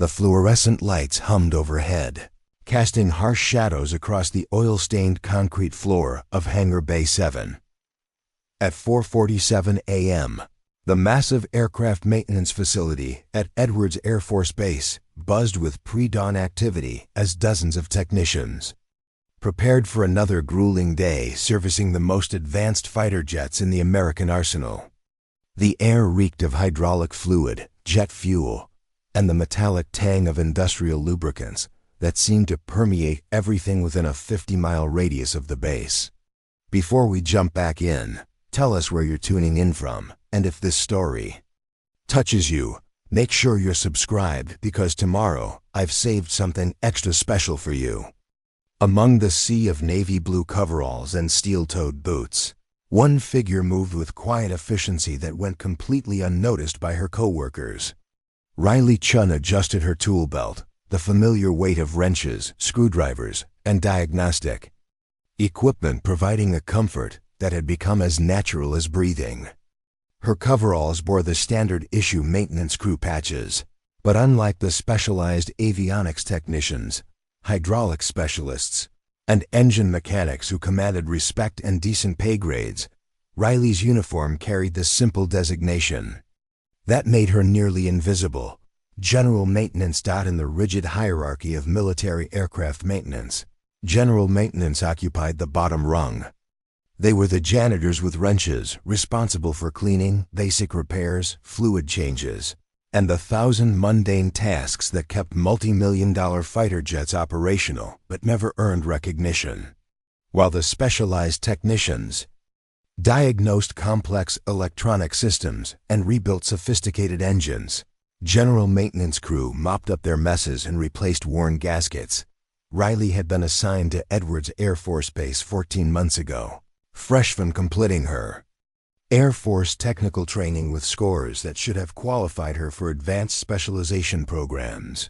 The fluorescent lights hummed overhead, casting harsh shadows across the oil-stained concrete floor of Hangar Bay 7. At 4:47 a.m., the massive aircraft maintenance facility at Edwards Air Force Base buzzed with pre-dawn activity as dozens of technicians prepared for another grueling day servicing the most advanced fighter jets in the American arsenal. The air reeked of hydraulic fluid, jet fuel, and the metallic tang of industrial lubricants that seemed to permeate everything within a 50-mile radius of the base. Before we jump back in, tell us where you're tuning in from, and if this story touches you, make sure you're subscribed because tomorrow I've saved something extra special for you. Among the sea of navy blue coveralls and steel-toed boots, one figure moved with quiet efficiency that went completely unnoticed by her coworkers. Riley Chun adjusted her tool belt, the familiar weight of wrenches, screwdrivers, and diagnostic equipment providing a comfort that had become as natural as breathing. Her coveralls bore the standard issue maintenance crew patches, but unlike the specialized avionics technicians, hydraulic specialists, and engine mechanics who commanded respect and decent pay grades, Riley's uniform carried the simple designation. That made her nearly invisible. General Maintenance. In the rigid hierarchy of military aircraft maintenance, General Maintenance occupied the bottom rung. They were the janitors with wrenches, responsible for cleaning, basic repairs, fluid changes, and the 1,000 mundane tasks that kept multi-million-dollar fighter jets operational but never earned recognition. While the specialized technicians diagnosed complex electronic systems and rebuilt sophisticated engines, General Maintenance crew mopped up their messes and replaced worn gaskets. Riley had been assigned to Edwards Air Force Base 14 months ago, fresh from completing her Air Force technical training with scores that should have qualified her for advanced specialization programs.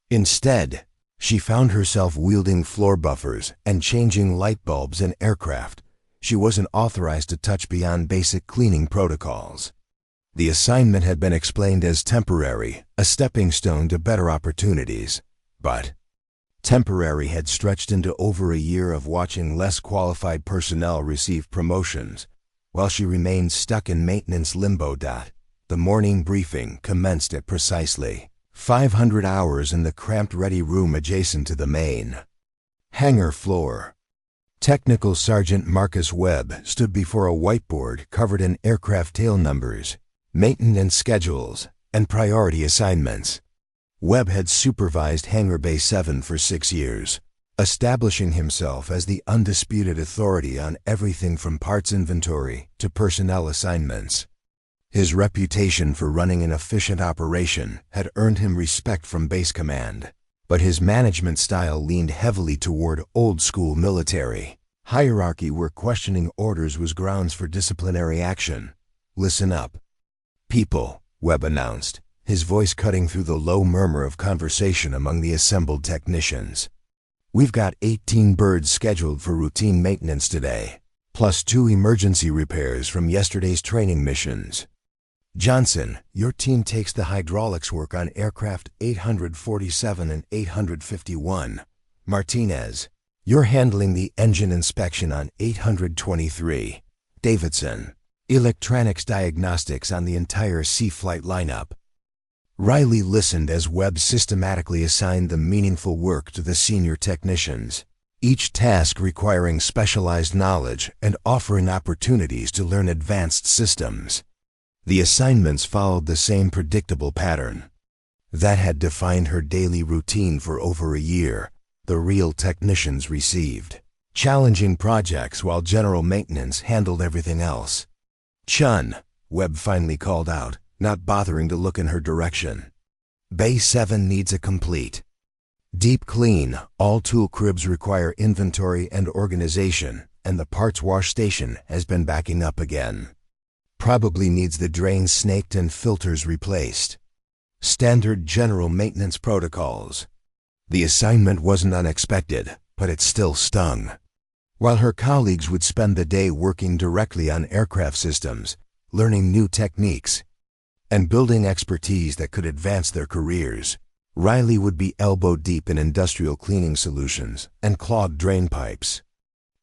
Instead, she found herself wielding floor buffers and changing light bulbs in aircraft she wasn't authorized to touch beyond basic cleaning protocols. The assignment had been explained as temporary, a stepping stone to better opportunities, but temporary had stretched into over a year of watching less qualified personnel receive promotions, while she remained stuck in maintenance limbo. The morning briefing commenced at precisely 500 hours in the cramped ready room adjacent to the main hangar floor. Technical Sergeant Marcus Webb stood before a whiteboard covered in aircraft tail numbers, maintenance schedules, and priority assignments. Webb had supervised Hangar Bay 7 for 6 years, establishing himself as the undisputed authority on everything from parts inventory to personnel assignments. His reputation for running an efficient operation had earned him respect from base command, but his management style leaned heavily toward old-school military hierarchy where questioning orders was grounds for disciplinary action. "Listen up, people," Webb announced, his voice cutting through the low murmur of conversation among the assembled technicians. "We've got 18 birds scheduled for routine maintenance today, plus 2 emergency repairs from yesterday's training missions. Johnson, your team takes the hydraulics work on aircraft 847 and 851. Martinez, you're handling the engine inspection on 823. Davidson, electronics diagnostics on the entire C-Flight lineup." Riley listened as Webb systematically assigned the meaningful work to the senior technicians, each task requiring specialized knowledge and offering opportunities to learn advanced systems. The assignments followed the same predictable pattern that had defined her daily routine for over a year. The real technicians received challenging projects while General Maintenance handled everything else. "Chun," Webb finally called out, not bothering to look in her direction. "Bay 7 needs a complete deep clean. All tool cribs require inventory and organization, and the parts wash station has been backing up again. Probably needs the drains snaked and filters replaced. Standard General Maintenance protocols." The assignment wasn't unexpected, but it still stung. While her colleagues would spend the day working directly on aircraft systems, learning new techniques, and building expertise that could advance their careers, Riley would be elbow-deep in industrial cleaning solutions and clogged drain pipes.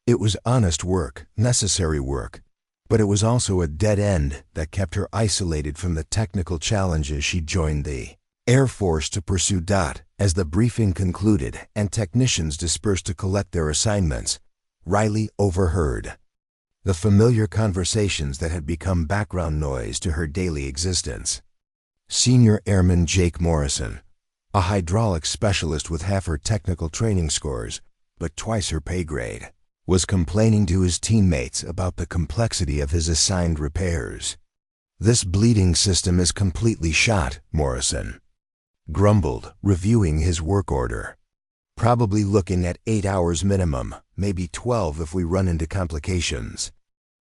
It was honest work, necessary work, but it was also a dead end that kept her isolated from the technical challenges she joined the Air Force to pursue. As the briefing concluded and technicians dispersed to collect their assignments, Riley overheard the familiar conversations that had become background noise to her daily existence. Senior Airman Jake Morrison, a hydraulics specialist with half her technical training scores, but twice her pay grade, was complaining to his teammates about the complexity of his assigned repairs. "This bleeding system is completely shot," Morrison grumbled, reviewing his work order. "Probably looking at 8 hours minimum, maybe 12 if we run into complications.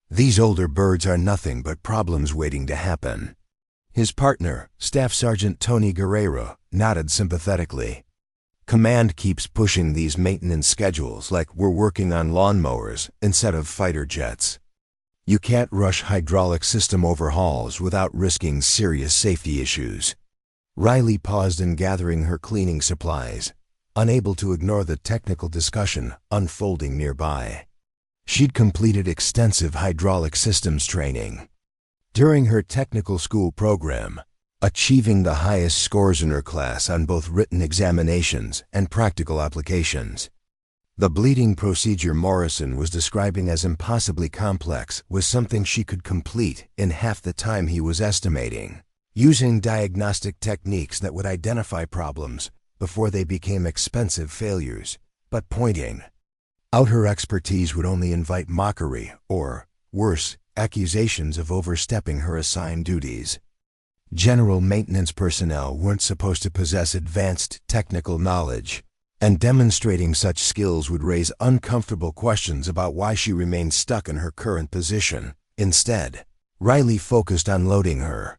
These older birds are nothing but problems waiting to happen." His partner, Staff Sergeant Tony Guerrero, nodded sympathetically. "Command keeps pushing these maintenance schedules like we're working on lawnmowers instead of fighter jets. You can't rush hydraulic system overhauls without risking serious safety issues." Riley paused in gathering her cleaning supplies, unable to ignore the technical discussion unfolding nearby. She'd completed extensive hydraulic systems training during her technical school program, achieving the highest scores in her class on both written examinations and practical applications. The bleeding procedure Morrison was describing as impossibly complex was something she could complete in half the time he was estimating, using diagnostic techniques that would identify problems before they became expensive failures, but pointing out her expertise would only invite mockery or, worse, accusations of overstepping her assigned duties. General maintenance personnel weren't supposed to possess advanced technical knowledge, and demonstrating such skills would raise uncomfortable questions about why she remained stuck in her current position. Instead, Riley focused on loading her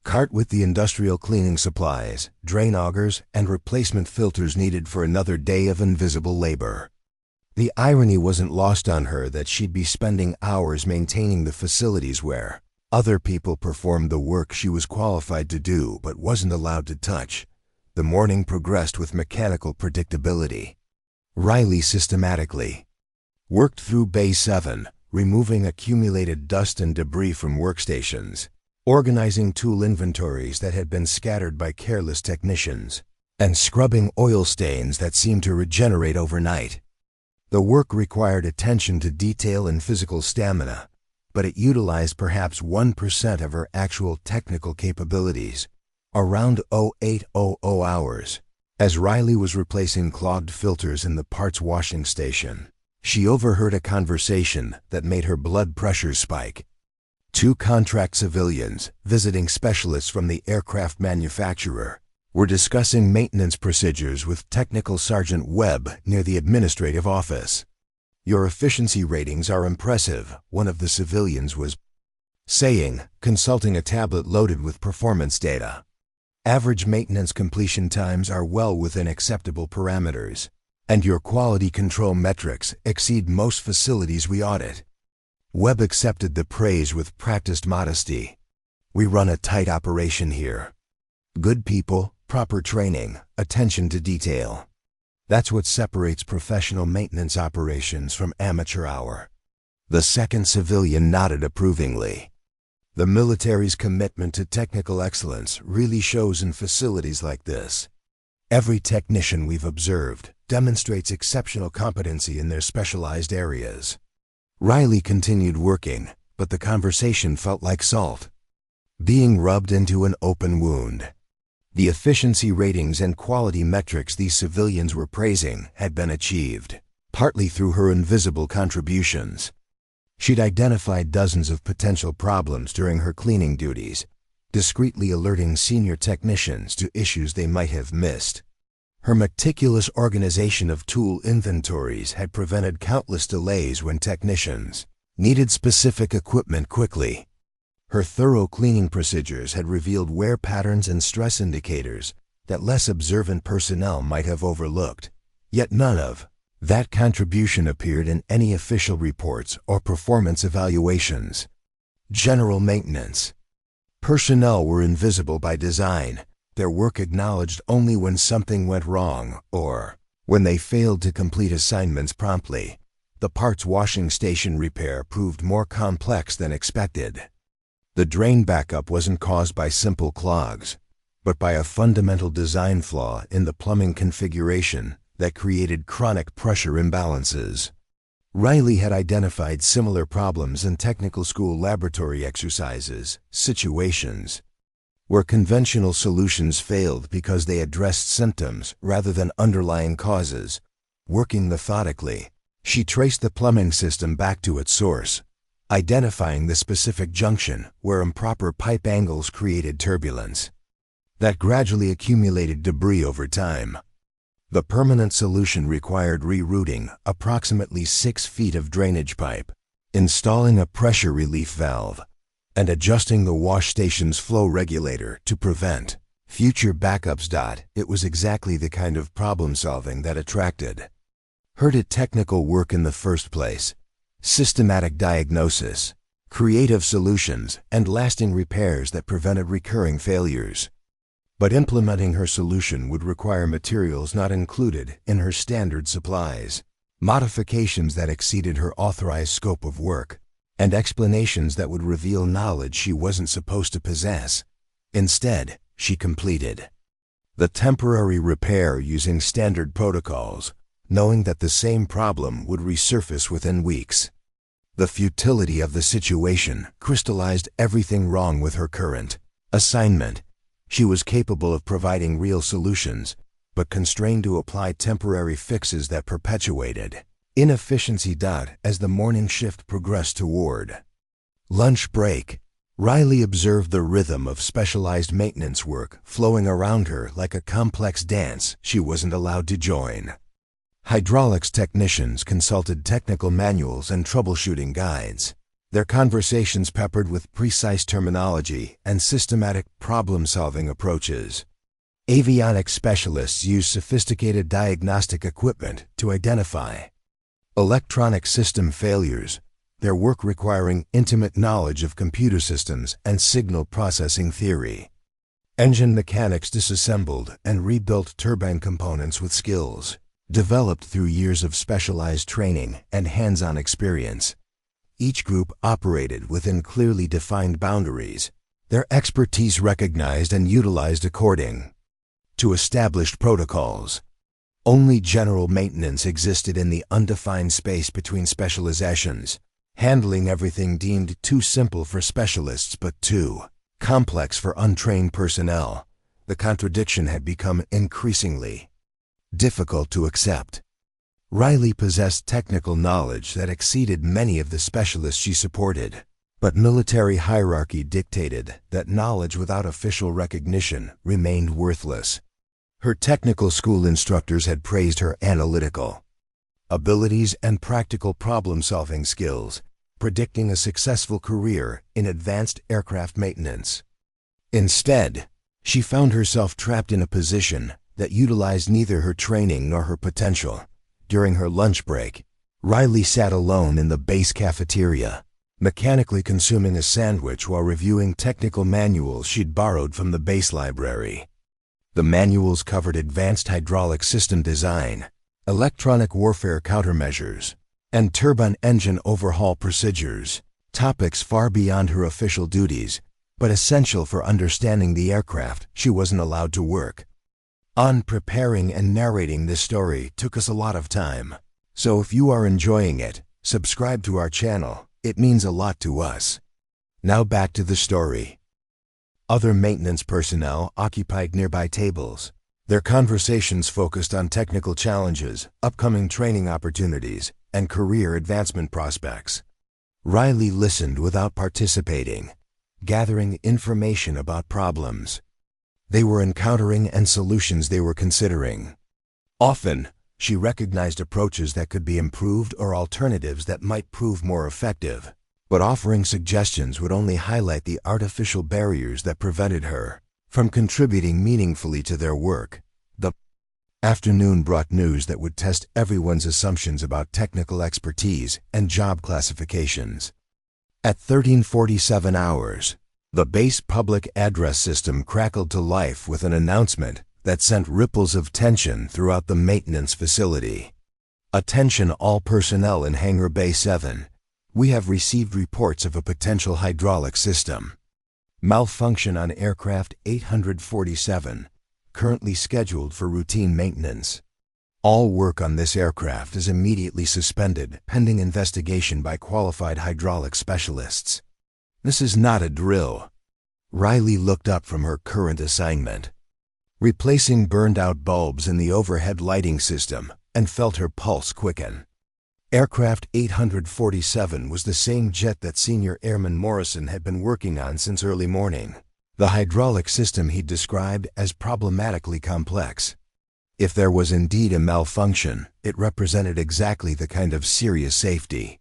cart with the industrial cleaning supplies, drain augers, and replacement filters needed for another day of invisible labor. The irony wasn't lost on her that she'd be spending hours maintaining the facilities where other people performed the work she was qualified to do but wasn't allowed to touch. The morning progressed with mechanical predictability. Riley systematically worked through Bay 7, removing accumulated dust and debris from workstations, organizing tool inventories that had been scattered by careless technicians, and scrubbing oil stains that seemed to regenerate overnight. The work required attention to detail and physical stamina, but it utilized perhaps 1% of her actual technical capabilities, around 0800 hours. As Riley was replacing clogged filters in the parts washing station, she overheard a conversation that made her blood pressure spike. Two contract civilians, visiting specialists from the aircraft manufacturer, were discussing maintenance procedures with Technical Sergeant Webb near the administrative office. "Your efficiency ratings are impressive," one of the civilians was saying, consulting a tablet loaded with performance data. "Average maintenance completion times are well within acceptable parameters, and your quality control metrics exceed most facilities we audit." Webb accepted the praise with practiced modesty. "We run a tight operation here. Good people, proper training, attention to detail. That's what separates professional maintenance operations from amateur hour." The second civilian nodded approvingly. "The military's commitment to technical excellence really shows in facilities like this. Every technician we've observed demonstrates exceptional competency in their specialized areas." Riley continued working, but the conversation felt like salt being rubbed into an open wound. The efficiency ratings and quality metrics these civilians were praising had been achieved, partly through her invisible contributions. She'd identified dozens of potential problems during her cleaning duties, discreetly alerting senior technicians to issues they might have missed. Her meticulous organization of tool inventories had prevented countless delays when technicians needed specific equipment quickly. Her thorough cleaning procedures had revealed wear patterns and stress indicators that less observant personnel might have overlooked, yet none of that contribution appeared in any official reports or performance evaluations. General maintenance personnel were invisible by design, their work acknowledged only when something went wrong or when they failed to complete assignments promptly. The parts washing station repair proved more complex than expected. The drain backup wasn't caused by simple clogs, but by a fundamental design flaw in the plumbing configuration that created chronic pressure imbalances. Riley had identified similar problems in technical school laboratory exercises, situations, where conventional solutions failed because they addressed symptoms rather than underlying causes. Working methodically, she traced the plumbing system back to its source, identifying the specific junction where improper pipe angles created turbulence that gradually accumulated debris over time. The permanent solution required rerouting approximately 6 feet of drainage pipe, installing a pressure relief valve, and adjusting the wash station's flow regulator to prevent future backups. It was exactly the kind of problem-solving that attracted her to technical work in the first place: systematic diagnosis, creative solutions, and lasting repairs that prevented recurring failures. But implementing her solution would require materials not included in her standard supplies, modifications that exceeded her authorized scope of work, and explanations that would reveal knowledge she wasn't supposed to possess. Instead, she completed the temporary repair using standard protocols, knowing that the same problem would resurface within weeks. The futility of the situation crystallized everything wrong with her current assignment. She was capable of providing real solutions, but constrained to apply temporary fixes that perpetuated inefficiency. As the morning shift progressed toward lunch break, Riley observed the rhythm of specialized maintenance work flowing around her like a complex dance she wasn't allowed to join. Hydraulics technicians consulted technical manuals and troubleshooting guides, their conversations peppered with precise terminology and systematic problem-solving approaches. Avionics specialists used sophisticated diagnostic equipment to identify electronic system failures, their work requiring intimate knowledge of computer systems and signal processing theory. Engine mechanics disassembled and rebuilt turbine components with skills developed through years of specialized training and hands-on experience. Each group operated within clearly defined boundaries, their expertise recognized and utilized according to established protocols. Only general maintenance existed in the undefined space between specializations, handling everything deemed too simple for specialists but too complex for untrained personnel. The contradiction had become increasingly difficult to accept. Riley possessed technical knowledge that exceeded many of the specialists she supported, but military hierarchy dictated that knowledge without official recognition remained worthless. Her technical school instructors had praised her analytical abilities and practical problem-solving skills, predicting a successful career in advanced aircraft maintenance. Instead, she found herself trapped in a position that utilized neither her training nor her potential. During her lunch break, Riley sat alone in the base cafeteria, mechanically consuming a sandwich while reviewing technical manuals she'd borrowed from the base library. The manuals covered advanced hydraulic system design, electronic warfare countermeasures, and turbine engine overhaul procedures, topics far beyond her official duties, but essential for understanding the aircraft she wasn't allowed to work on. Preparing and narrating this story took us a lot of time, so if you are enjoying it, subscribe to our channel. It means a lot to us. Now back to the story. Other maintenance personnel occupied nearby tables. Their conversations focused on technical challenges, upcoming training opportunities, and career advancement prospects. Riley listened without participating, gathering information about problems they were encountering and solutions they were considering. Often, she recognized approaches that could be improved or alternatives that might prove more effective, but offering suggestions would only highlight the artificial barriers that prevented her from contributing meaningfully to their work. The afternoon brought news that would test everyone's assumptions about technical expertise and job classifications. At 13:47 hours, The base public address system crackled to life with an announcement that sent ripples of tension throughout the maintenance facility. Attention all personnel in Hangar Bay 7. We have received reports of a potential hydraulic system malfunction on aircraft 847, currently scheduled for routine maintenance. All work on this aircraft is immediately suspended pending investigation by qualified hydraulic specialists. This is not a drill. Riley looked up from her current assignment, replacing burned-out bulbs in the overhead lighting system, and felt her pulse quicken. Aircraft 847 was the same jet that Senior Airman Morrison had been working on since early morning. The hydraulic system he'd described as problematically complex. If there was indeed a malfunction, it represented exactly the kind of serious safety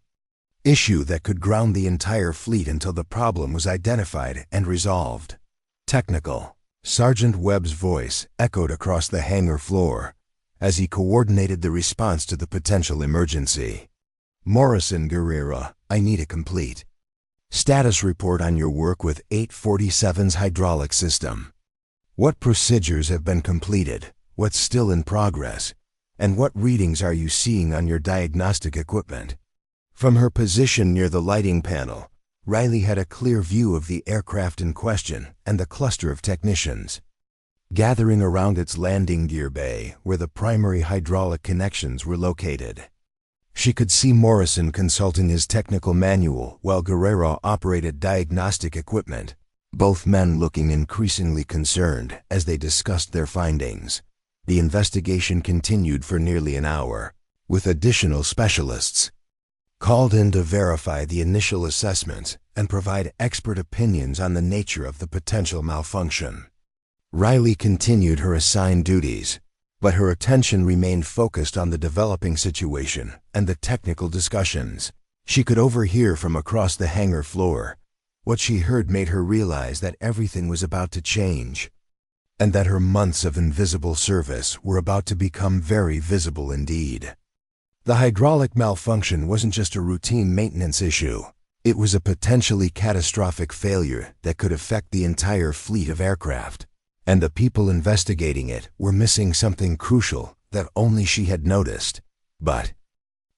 issue that could ground the entire fleet until the problem was identified and resolved. Technical. Sergeant Webb's voice echoed across the hangar floor as he coordinated the response to the potential emergency. Morrison Guerrero, I need a complete status report on your work with 847's hydraulic system. What procedures have been completed, what's still in progress, and what readings are you seeing on your diagnostic equipment? From her position near the lighting panel, Riley had a clear view of the aircraft in question and the cluster of technicians gathering around its landing gear bay where the primary hydraulic connections were located. She could see Morrison consulting his technical manual while Guerrero operated diagnostic equipment, both men looking increasingly concerned as they discussed their findings. The investigation continued for nearly an hour, with additional specialists called in to verify the initial assessments and provide expert opinions on the nature of the potential malfunction. Riley continued her assigned duties, but her attention remained focused on the developing situation and the technical discussions. She could overhear from across the hangar floor. What she heard made her realize that everything was about to change, and that her months of invisible service were about to become very visible indeed. The hydraulic malfunction wasn't just a routine maintenance issue. It was a potentially catastrophic failure that could affect the entire fleet of aircraft. And the people investigating it were missing something crucial that only she had noticed. But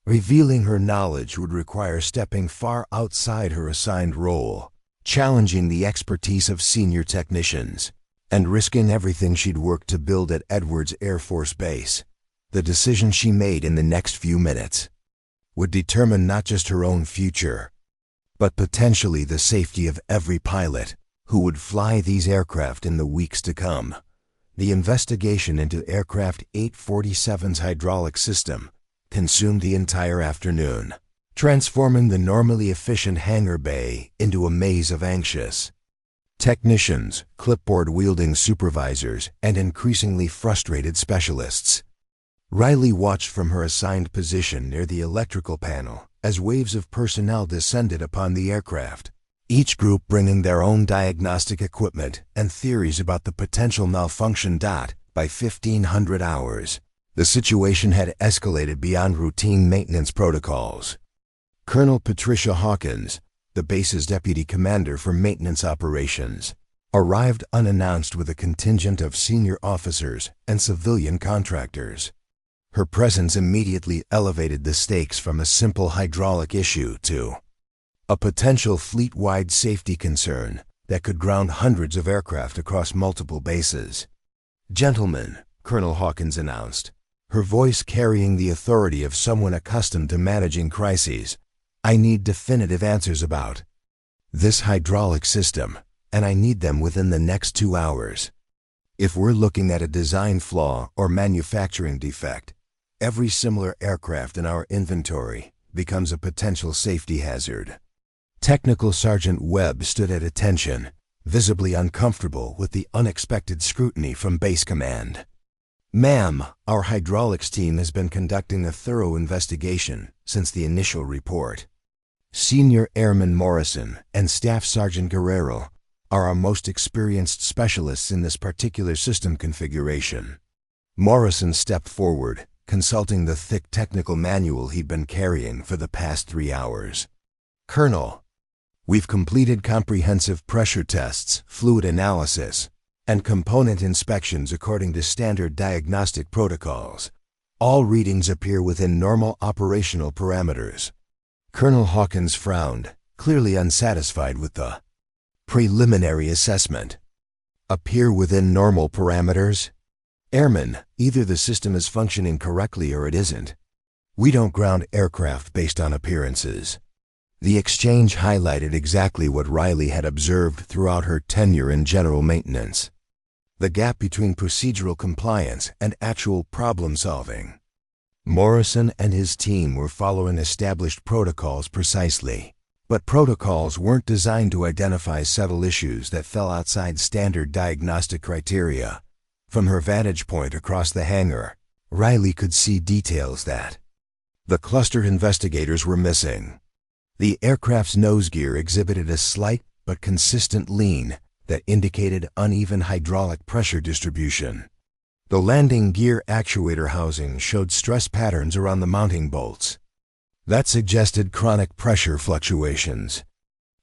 revealing her knowledge would require stepping far outside her assigned role, challenging the expertise of senior technicians, and risking everything she'd worked to build at Edwards Air Force Base. The decision she made in the next few minutes would determine not just her own future, but potentially the safety of every pilot who would fly these aircraft in the weeks to come. The investigation into aircraft 847's hydraulic system consumed the entire afternoon, transforming the normally efficient hangar bay into a maze of anxious technicians, clipboard-wielding supervisors, and increasingly frustrated specialists. Riley watched from her assigned position near the electrical panel as waves of personnel descended upon the aircraft, each group bringing their own diagnostic equipment and theories about the potential malfunction. By 1500 hours, the situation had escalated beyond routine maintenance protocols. Colonel Patricia Hawkins, the base's deputy commander for maintenance operations, arrived unannounced with a contingent of senior officers and civilian contractors. Her presence immediately elevated the stakes from a simple hydraulic issue to a potential fleet-wide safety concern that could ground hundreds of aircraft across multiple bases. "Gentlemen," Colonel Hawkins announced, her voice carrying the authority of someone accustomed to managing crises, "I need definitive answers about this hydraulic system, and I need them within the next 2 hours. If we're looking at a design flaw or manufacturing defect, every similar aircraft in our inventory becomes a potential safety hazard." Technical Sergeant Webb stood at attention, visibly uncomfortable with the unexpected scrutiny from Base Command. "Ma'am, our hydraulics team has been conducting a thorough investigation since the initial report. Senior Airman Morrison and Staff Sergeant Guerrero are our most experienced specialists in this particular system configuration." Morrison stepped forward, consulting the thick technical manual he'd been carrying for the past 3 hours. "Colonel, We've completed comprehensive pressure tests, fluid analysis, and component inspections according to standard diagnostic protocols. All readings appear within normal operational parameters." Colonel Hawkins frowned, clearly unsatisfied with the preliminary assessment. "Appear within normal parameters? Airman, either the system is functioning correctly or it isn't. We don't ground aircraft based on appearances." The exchange highlighted exactly what Riley had observed throughout her tenure in general maintenance: the gap between procedural compliance and actual problem-solving. Morrison and his team were following established protocols precisely, but protocols weren't designed to identify subtle issues that fell outside standard diagnostic criteria. From her vantage point across the hangar, Riley could see details that the cluster investigators were missing. The aircraft's nose gear exhibited a slight but consistent lean that indicated uneven hydraulic pressure distribution. The landing gear actuator housing showed stress patterns around the mounting bolts. That suggested chronic pressure fluctuations.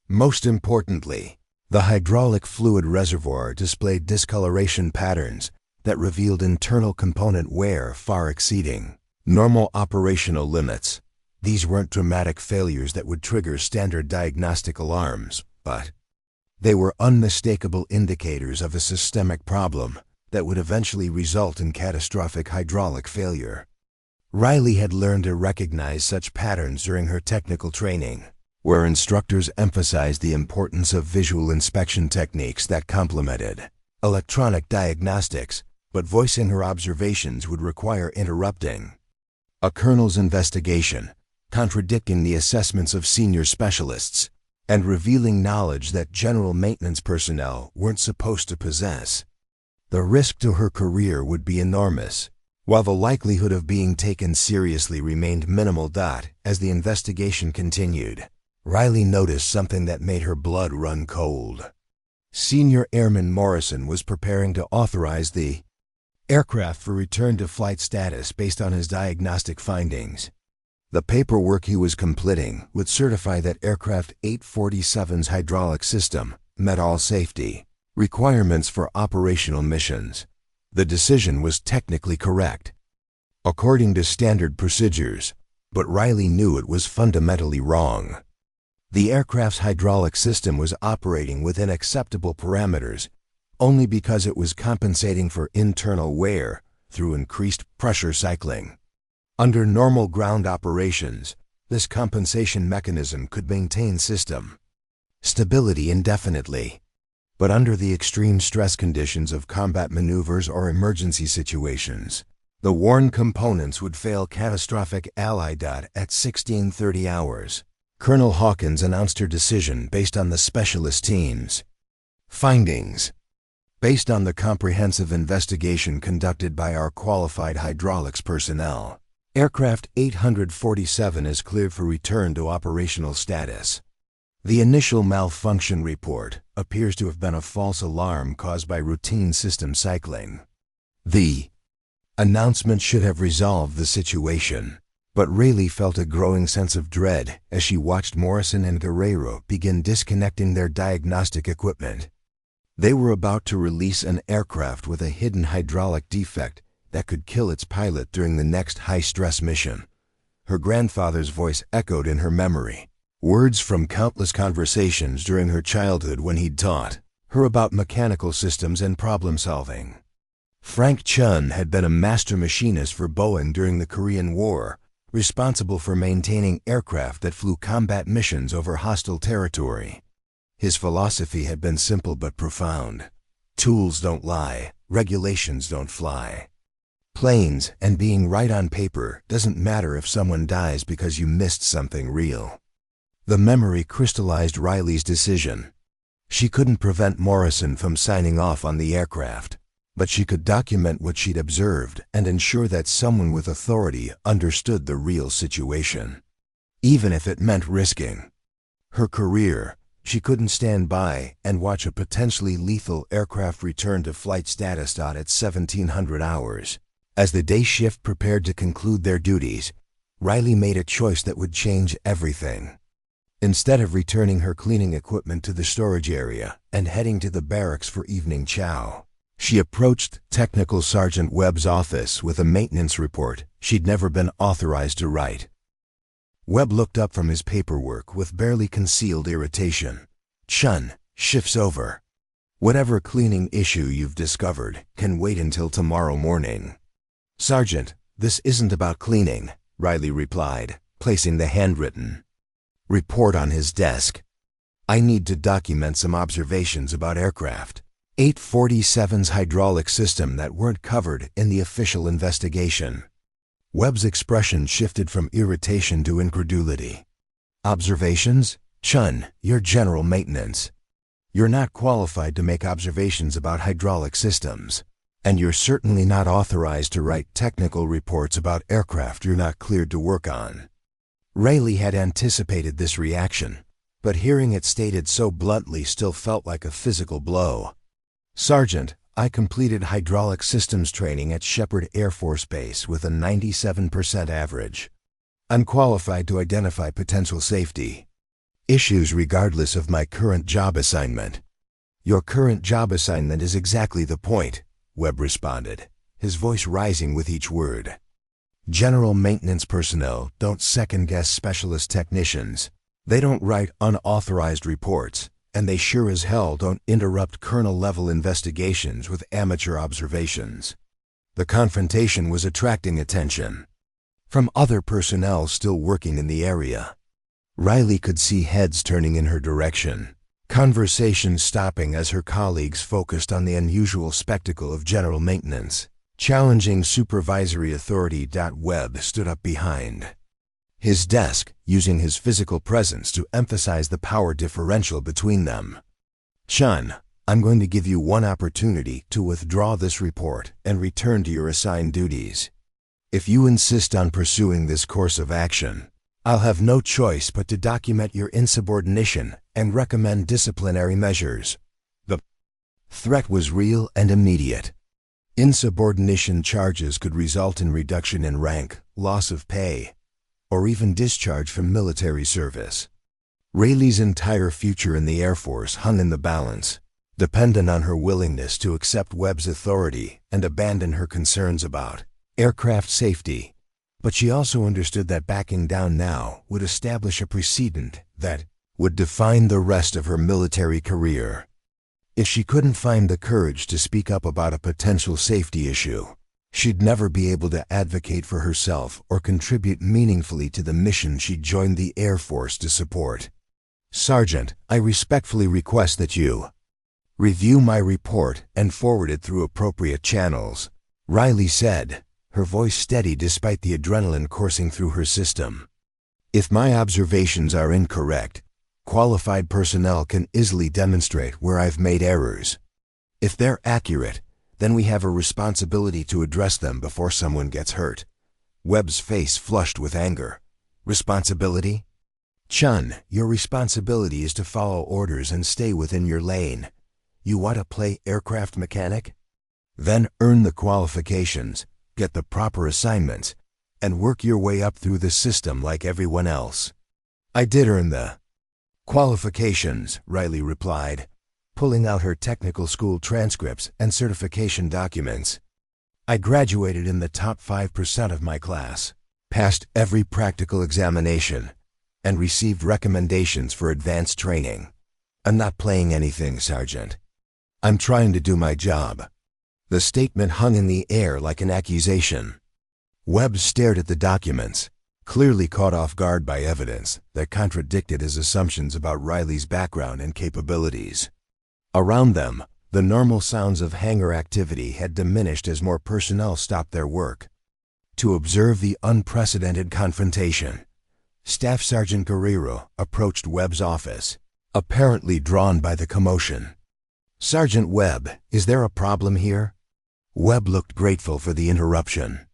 Most importantly, the hydraulic fluid reservoir displayed discoloration patterns that revealed internal component wear far exceeding normal operational limits. These weren't dramatic failures that would trigger standard diagnostic alarms, but they were unmistakable indicators of a systemic problem that would eventually result in catastrophic hydraulic failure. Riley had learned to recognize such patterns during her technical training, where instructors emphasized the importance of visual inspection techniques that complemented electronic diagnostics, but voicing her observations would require interrupting a colonel's investigation, contradicting the assessments of senior specialists, and revealing knowledge that general maintenance personnel weren't supposed to possess. The risk to her career would be enormous, while the likelihood of being taken seriously remained minimal. As the investigation continued, Riley noticed something that made her blood run cold. Senior Airman Morrison was preparing to authorize the aircraft for return to flight status based on his diagnostic findings. The paperwork he was completing would certify that Aircraft 847's hydraulic system met all safety requirements for operational missions. The decision was technically correct, according to standard procedures, but Riley knew it was fundamentally wrong. The aircraft's hydraulic system was operating within acceptable parameters only because it was compensating for internal wear through increased pressure cycling. Under normal ground operations, this compensation mechanism could maintain system stability indefinitely. But under the extreme stress conditions of combat maneuvers or emergency situations, the worn components would fail catastrophic. At 16:30 hours, Colonel Hawkins announced her decision based on the specialist team's findings. Based on the comprehensive investigation conducted by our qualified hydraulics personnel, Aircraft 847 is cleared for return to operational status. The initial malfunction report appears to have been a false alarm caused by routine system cycling. The announcement should have resolved the situation, but Rayleigh felt a growing sense of dread as she watched Morrison and Guerrero begin disconnecting their diagnostic equipment. They were about to release an aircraft with a hidden hydraulic defect that could kill its pilot during the next high-stress mission. Her grandfather's voice echoed in her memory, words from countless conversations during her childhood when he'd taught her about mechanical systems and problem-solving. Frank Chun had been a master machinist for Boeing during the Korean War, responsible for maintaining aircraft that flew combat missions over hostile territory. His philosophy had been simple but profound. Tools don't lie, regulations don't fly. Planes and being right on paper doesn't matter if someone dies because you missed something real. The memory crystallized Riley's decision. She couldn't prevent Morrison from signing off on the aircraft, but she could document what she'd observed and ensure that someone with authority understood the real situation. Even if it meant risking her career, she couldn't stand by and watch a potentially lethal aircraft return to flight status at 1700 hours. As the day shift prepared to conclude their duties, Riley made a choice that would change everything. Instead of returning her cleaning equipment to the storage area and heading to the barracks for evening chow, she approached Technical Sergeant Webb's office with a maintenance report she'd never been authorized to write. Webb looked up from his paperwork with barely concealed irritation. "Chun, shift's over. Whatever cleaning issue you've discovered can wait until tomorrow morning." "Sergeant, this isn't about cleaning," Riley replied, placing the handwritten report on his desk. "I need to document some observations about aircraft 847's hydraulic system that weren't covered in the official investigation." Webb's expression shifted from irritation to incredulity. "Observations? Chun, you're general maintenance. You're not qualified to make observations about hydraulic systems, and you're certainly not authorized to write technical reports about aircraft you're not cleared to work on." Riley had anticipated this reaction, but hearing it stated so bluntly still felt like a physical blow. "Sergeant, I completed hydraulic systems training at Shepherd Air Force Base with a 97% average. I'm qualified to identify potential safety issues regardless of my current job assignment." "Your current job assignment is exactly the point," Webb responded, his voice rising with each word. "General maintenance personnel don't second-guess specialist technicians. They don't write unauthorized reports, and they sure as hell don't interrupt colonel-level investigations with amateur observations." The confrontation was attracting attention from other personnel still working in the area. Riley could see heads turning in her direction, conversation stopping as her colleagues focused on the unusual spectacle of general maintenance. Challenging supervisory authority. Webb stood up behind his desk, using his physical presence to emphasize the power differential between them. "Chun, I'm going to give you one opportunity to withdraw this report and return to your assigned duties. If you insist on pursuing this course of action, I'll have no choice but to document your insubordination and recommend disciplinary measures." The threat was real and immediate. Insubordination charges could result in reduction in rank, loss of pay, or even discharge from military service. Rayleigh's entire future in the Air Force hung in the balance, dependent on her willingness to accept Webb's authority and abandon her concerns about aircraft safety. But she also understood that backing down now would establish a precedent that would define the rest of her military career. If she couldn't find the courage to speak up about a potential safety issue, she'd never be able to advocate for herself or contribute meaningfully to the mission she joined the Air Force to support. "Sergeant, I respectfully request that you review my report and forward it through appropriate channels," Riley said, her voice steady despite the adrenaline coursing through her system. "If my observations are incorrect, qualified personnel can easily demonstrate where I've made errors. If they're accurate, then we have a responsibility to address them before someone gets hurt." Webb's face flushed with anger. "Responsibility? Chun, your responsibility is to follow orders and stay within your lane. You want to play aircraft mechanic? Then earn the qualifications, get the proper assignments, and work your way up through the system like everyone else." "I did earn the qualifications," Riley replied, pulling out her technical school transcripts and certification documents. "I graduated in the top 5% of my class, passed every practical examination, and received recommendations for advanced training. I'm not playing anything, Sergeant. I'm trying to do my job." The statement hung in the air like an accusation. Webb stared at the documents, clearly caught off guard by evidence that contradicted his assumptions about Riley's background and capabilities. Around them, the normal sounds of hangar activity had diminished as more personnel stopped their work to observe the unprecedented confrontation. Staff Sergeant Guerrero approached Webb's office, apparently drawn by the commotion. "Sergeant Webb, is there a problem here?" Webb looked grateful for the interruption.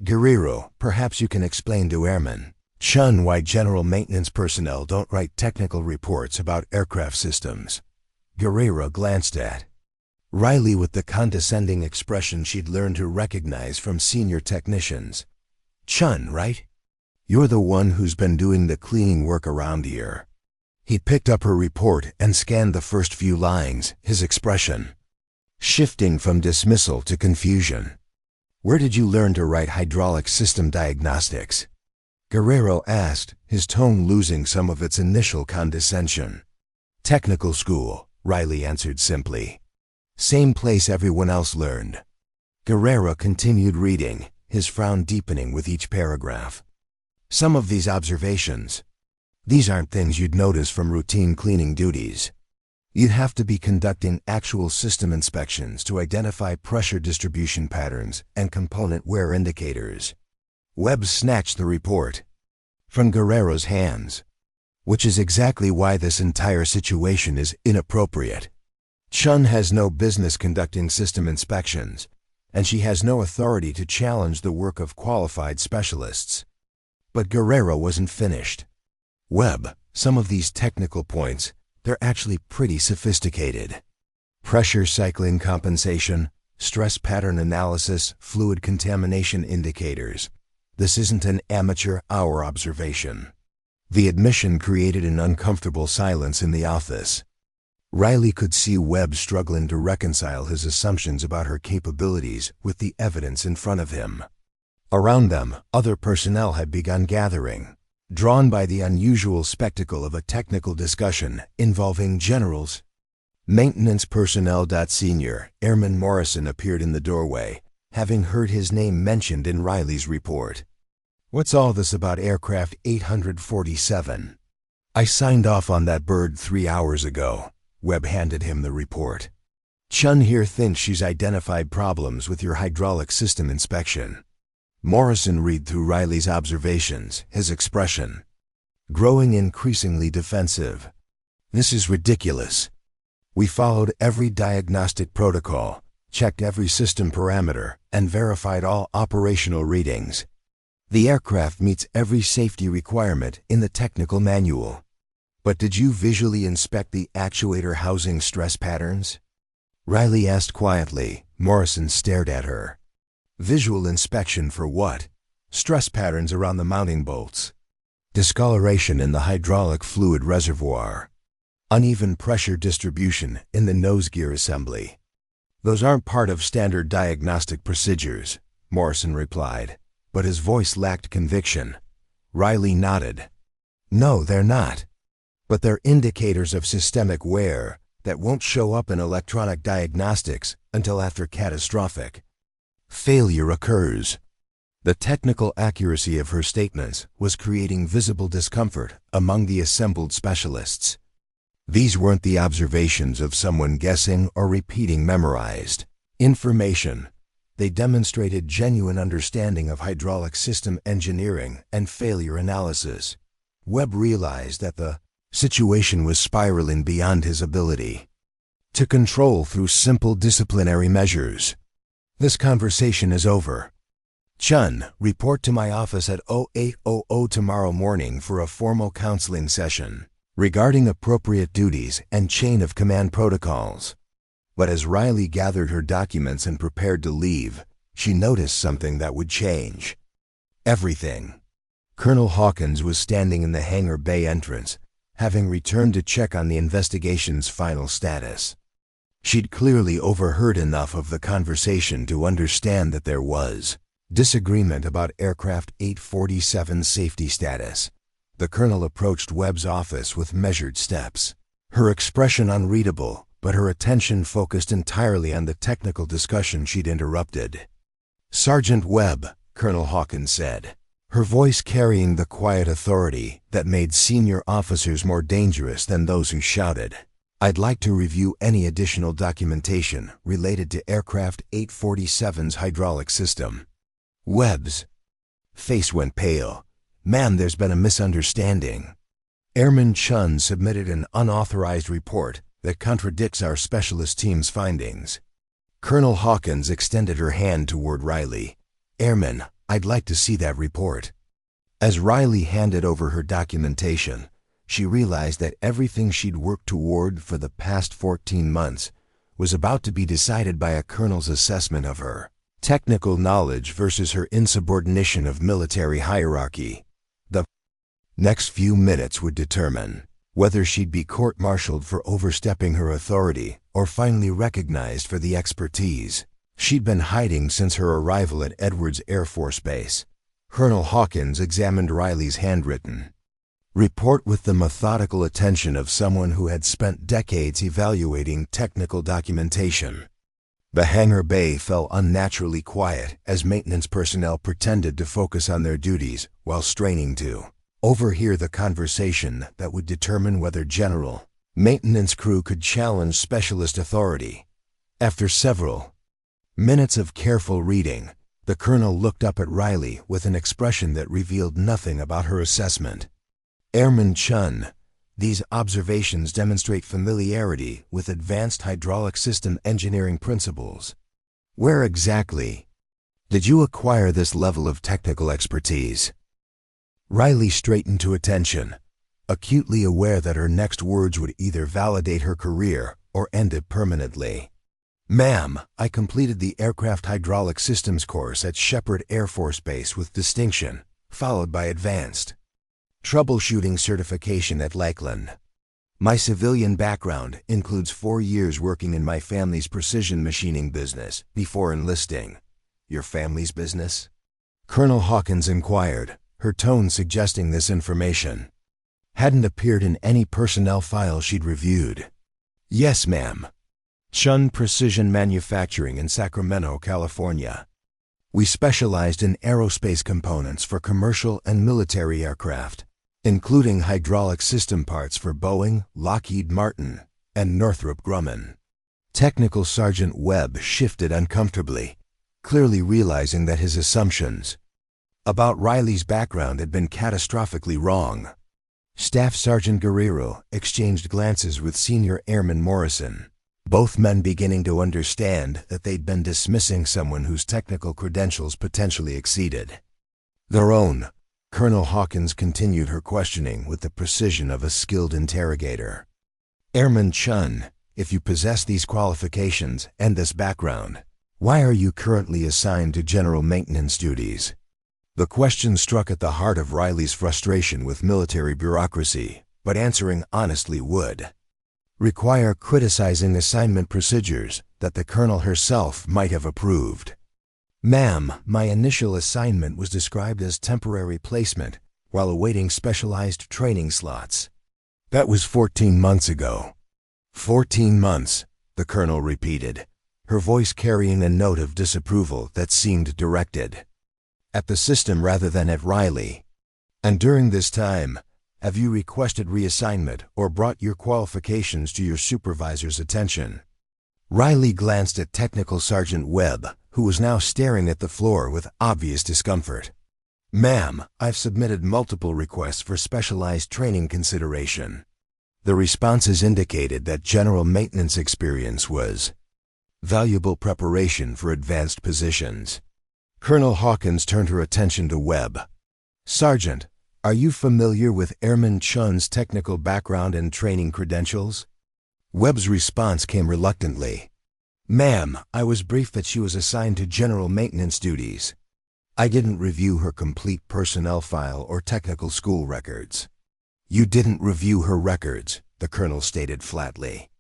"Guerrero, perhaps you can explain to Airman Chun why general maintenance personnel don't write technical reports about aircraft systems." Guerrero glanced at Riley with the condescending expression she'd learned to recognize from senior technicians. "Chun, right? You're the one who's been doing the cleaning work around here. He picked up her report and scanned the first few lines, his expression shifting from dismissal to confusion. "Where did you learn to write hydraulic system diagnostics?" Guerrero asked, his tone losing some of its initial condescension. "Technical school," Riley answered simply. "Same place everyone else learned." Guerrero continued reading, his frown deepening with each paragraph. "Some of these observations, these aren't things you'd notice from routine cleaning duties. You'd have to be conducting actual system inspections to identify pressure distribution patterns and component wear indicators." Webb snatched the report from Guerrero's hands. "Which is exactly why this entire situation is inappropriate. Chun has no business conducting system inspections, and she has no authority to challenge the work of qualified specialists." But Guerrero wasn't finished. "Webb, some of these technical points, they're actually pretty sophisticated. Pressure cycling compensation, stress pattern analysis, fluid contamination indicators. This isn't an amateur hour observation." The admission created an uncomfortable silence in the office. Riley could see Webb struggling to reconcile his assumptions about her capabilities with the evidence in front of him. Around them, other personnel had begun gathering, drawn by the unusual spectacle of a technical discussion involving generals. Maintenance personnel. Senior Airman Morrison appeared in the doorway, having heard his name mentioned in Riley's report. "What's all this about aircraft 847? "I signed off on that bird 3 hours ago." Webb handed him the report. "Chun here thinks she's identified problems with your hydraulic system inspection." Morrison read through Riley's observations, his expression growing increasingly defensive. "This is ridiculous. We followed every diagnostic protocol, checked every system parameter, and verified all operational readings. The aircraft meets every safety requirement in the technical manual. But did you visually inspect the actuator housing stress patterns?" Riley asked quietly. Morrison stared at her. "Visual inspection for what?" "Stress patterns around the mounting bolts. Discoloration in the hydraulic fluid reservoir. Uneven pressure distribution in the nose gear assembly." "Those aren't part of standard diagnostic procedures," Morrison replied, but his voice lacked conviction. Riley nodded. "No, they're not. But they're indicators of systemic wear that won't show up in electronic diagnostics until after catastrophic failure occurs." The technical accuracy of her statements was creating visible discomfort among the assembled specialists. These weren't the observations of someone guessing or repeating memorized information. They demonstrated genuine understanding of hydraulic system engineering and failure analysis. Webb realized that the situation was spiraling beyond his ability to control through simple disciplinary measures. "This conversation is over. Chun, report to my office at 0800 tomorrow morning for a formal counseling session regarding appropriate duties and chain of command protocols." But as Riley gathered her documents and prepared to leave, she noticed something that would change everything. Colonel Hawkins was standing in the hangar bay entrance, having returned to check on the investigation's final status. She'd clearly overheard enough of the conversation to understand that there was disagreement about aircraft 847's safety status. The colonel approached Webb's office with measured steps, her expression unreadable, but her attention focused entirely on the technical discussion she'd interrupted. "Sergeant Webb," Colonel Hawkins said, her voice carrying the quiet authority that made senior officers more dangerous than those who shouted. "I'd like to review any additional documentation related to aircraft 847's hydraulic system." Webb's face went pale. "Ma'am, there's been a misunderstanding. Airman Chun submitted an unauthorized report that contradicts our specialist team's findings." Colonel Hawkins extended her hand toward Riley. "Airman, I'd like to see that report." As Riley handed over her documentation, she realized that everything she'd worked toward for the past 14 months was about to be decided by a colonel's assessment of her technical knowledge versus her insubordination of military hierarchy. The next few minutes would determine whether she'd be court-martialed for overstepping her authority or finally recognized for the expertise she'd been hiding since her arrival at Edwards Air Force Base. Colonel Hawkins examined Riley's handwritten report with the methodical attention of someone who had spent decades evaluating technical documentation. The hangar bay fell unnaturally quiet as maintenance personnel pretended to focus on their duties while straining to overhear the conversation that would determine whether general maintenance crew could challenge specialist authority. After several minutes of careful reading, the colonel looked up at Riley with an expression that revealed nothing about her assessment. Airman Chun, these observations demonstrate familiarity with advanced hydraulic system engineering principles. Where exactly did you acquire this level of technical expertise? Riley straightened to attention, acutely aware that her next words would either validate her career or end it permanently. Ma'am, I completed the Aircraft Hydraulic Systems course at Shepherd Air Force Base with distinction, followed by advanced troubleshooting certification at Lakeland. My civilian background includes 4 years working in my family's precision machining business before enlisting. Your family's business? Colonel Hawkins inquired, her tone suggesting this information hadn't appeared in any personnel file she'd reviewed. Yes, ma'am. Chun Precision Manufacturing in Sacramento, California. We specialized in aerospace components for commercial and military aircraft, including hydraulic system parts for Boeing, Lockheed Martin, and Northrop Grumman. Technical Sergeant Webb shifted uncomfortably, clearly realizing that his assumptions about Riley's background had been catastrophically wrong. Staff Sergeant Guerrero exchanged glances with Senior Airman Morrison, both men beginning to understand that they'd been dismissing someone whose technical credentials potentially exceeded their own. Colonel Hawkins continued her questioning with the precision of a skilled interrogator. Airman Chun, if you possess these qualifications and this background, why are you currently assigned to general maintenance duties? The question struck at the heart of Riley's frustration with military bureaucracy, but answering honestly would require criticizing assignment procedures that the colonel herself might have approved. Ma'am, my initial assignment was described as temporary placement while awaiting specialized training slots. That was 14 months ago. 14 months, the colonel repeated, her voice carrying a note of disapproval that seemed directed at the system rather than at Riley. And during this time, have you requested reassignment or brought your qualifications to your supervisor's attention? Riley glanced at Technical Sergeant Webb, who was now staring at the floor with obvious discomfort. Ma'am, I've submitted multiple requests for specialized training consideration. The responses indicated that general maintenance experience was valuable preparation for advanced positions. Colonel Hawkins turned her attention to Webb. Sergeant, are you familiar with Airman Chun's technical background and training credentials? Webb's response came reluctantly. Ma'am, I was briefed that she was assigned to general maintenance duties. I didn't review her complete personnel file or technical school records. You didn't review her records, the colonel stated flatly.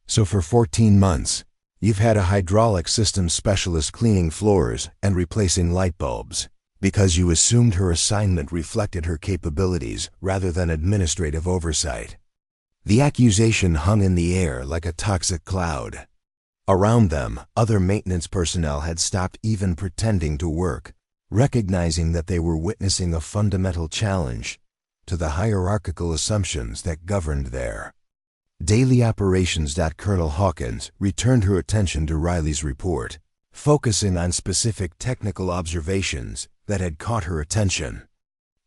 So for 14 months, you've had a hydraulic systems specialist cleaning floors and replacing light bulbs, because you assumed her assignment reflected her capabilities rather than administrative oversight. The accusation hung in the air like a toxic cloud. Around them, other maintenance personnel had stopped even pretending to work, recognizing that they were witnessing a fundamental challenge to the hierarchical assumptions that governed their daily operations. Colonel Hawkins returned her attention to Riley's report, focusing on specific technical observations that had caught her attention.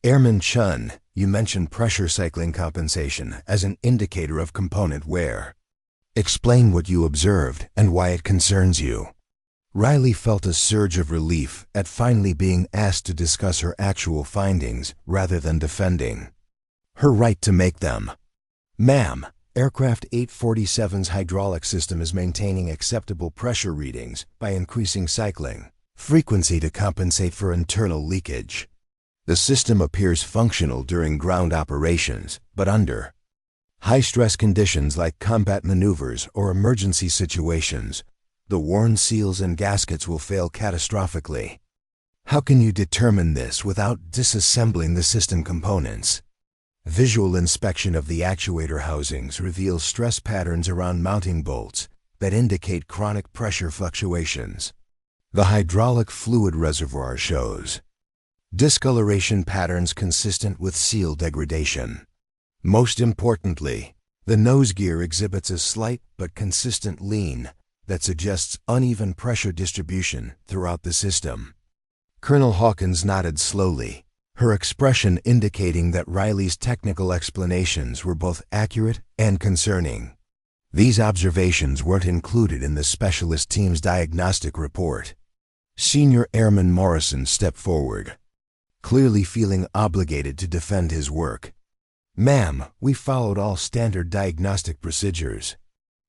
Airman Chun, you mentioned pressure cycling compensation as an indicator of component wear. Explain what you observed and why it concerns you. Riley felt a surge of relief at finally being asked to discuss her actual findings rather than defending her right to make them. Ma'am, Aircraft 847's hydraulic system is maintaining acceptable pressure readings by increasing cycling frequency to compensate for internal leakage. The system appears functional during ground operations, but under High-stress conditions like combat maneuvers or emergency situations, the worn seals and gaskets will fail catastrophically. How can you determine this without disassembling the system components? Visual inspection of the actuator housings reveals stress patterns around mounting bolts that indicate chronic pressure fluctuations. The hydraulic fluid reservoir shows discoloration patterns consistent with seal degradation. Most importantly, the nose gear exhibits a slight but consistent lean that suggests uneven pressure distribution throughout the system. Colonel Hawkins nodded slowly, her expression indicating that Riley's technical explanations were both accurate and concerning. These observations weren't included in the specialist team's diagnostic report. Senior Airman Morrison stepped forward, clearly feeling obligated to defend his work. "Ma'am, we followed all standard diagnostic procedures.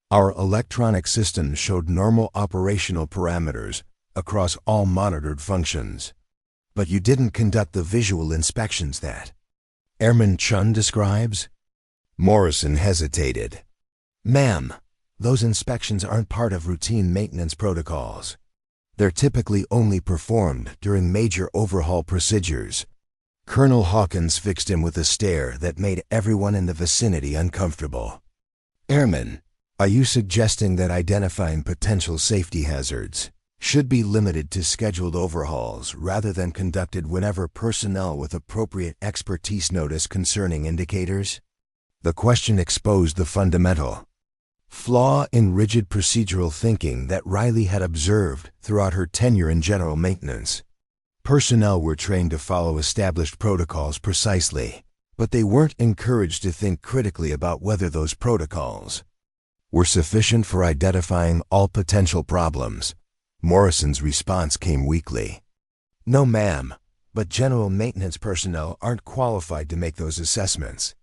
Our electronic system showed normal operational parameters across all monitored functions. But you didn't conduct the visual inspections that Airman Chun describes?" Morrison hesitated. "Ma'am, those inspections aren't part of routine maintenance protocols. They're typically only performed during major overhaul procedures." Colonel Hawkins fixed him with a stare that made everyone in the vicinity uncomfortable. "Airman, are you suggesting that identifying potential safety hazards should be limited to scheduled overhauls rather than conducted whenever personnel with appropriate expertise notice concerning indicators?" The question exposed the fundamental flaw in rigid procedural thinking that Riley had observed throughout her tenure in general maintenance. Personnel were trained to follow established protocols precisely, but they weren't encouraged to think critically about whether those protocols were sufficient for identifying all potential problems. Morrison's response came weakly. "No, ma'am, but general maintenance personnel aren't qualified to make those assessments."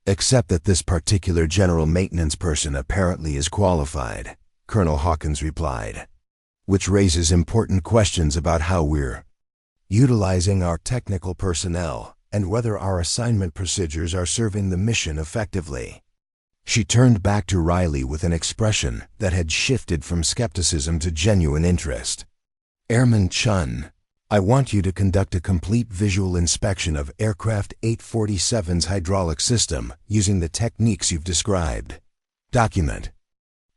"Except that this particular general maintenance person apparently is qualified," Colonel Hawkins replied, "which raises important questions about how we're utilizing our technical personnel and whether our assignment procedures are serving the mission effectively." She turned back to Riley with an expression that had shifted from skepticism to genuine interest. "Airman Chun, I want you to conduct a complete visual inspection of Aircraft 847's hydraulic system using the techniques you've described. Document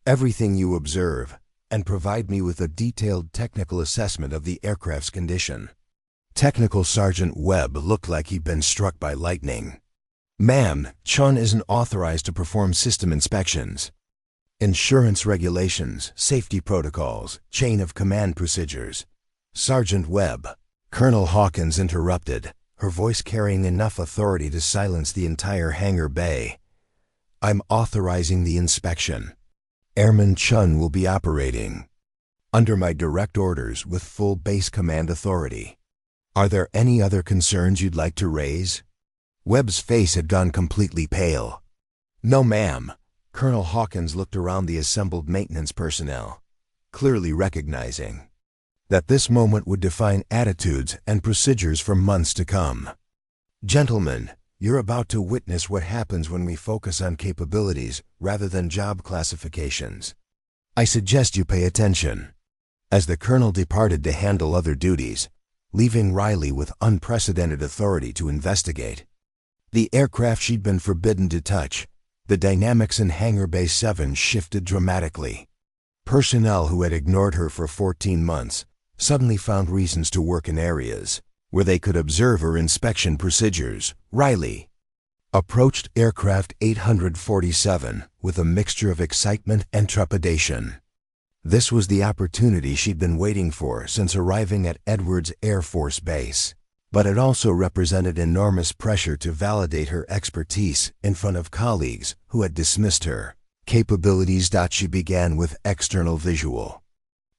everything you observe and provide me with a detailed technical assessment of the aircraft's condition." Technical Sergeant Webb looked like he'd been struck by lightning. "Ma'am, Chun isn't authorized to perform system inspections. Insurance regulations, safety protocols, chain of command procedures." "Sergeant Webb," Colonel Hawkins interrupted, her voice carrying enough authority to silence the entire hangar bay. "I'm authorizing the inspection. Airman Chun will be operating under my direct orders with full base command authority. Are there any other concerns you'd like to raise?" Webb's face had gone completely pale. "No, ma'am." Colonel Hawkins looked around the assembled maintenance personnel, clearly recognizing that this moment would define attitudes and procedures for months to come. "Gentlemen, you're about to witness what happens when we focus on capabilities rather than job classifications. I suggest you pay attention." As the colonel departed to handle other duties, leaving Riley with unprecedented authority to investigate the aircraft she'd been forbidden to touch, the dynamics in Hangar Bay 7 shifted dramatically. Personnel who had ignored her for 14 months suddenly found reasons to work in areas where they could observe her inspection procedures. Riley approached Aircraft 847 with a mixture of excitement and trepidation. This was the opportunity she'd been waiting for since arriving at Edwards Air Force Base. But it also represented enormous pressure to validate her expertise in front of colleagues who had dismissed her capabilities. She began with external visual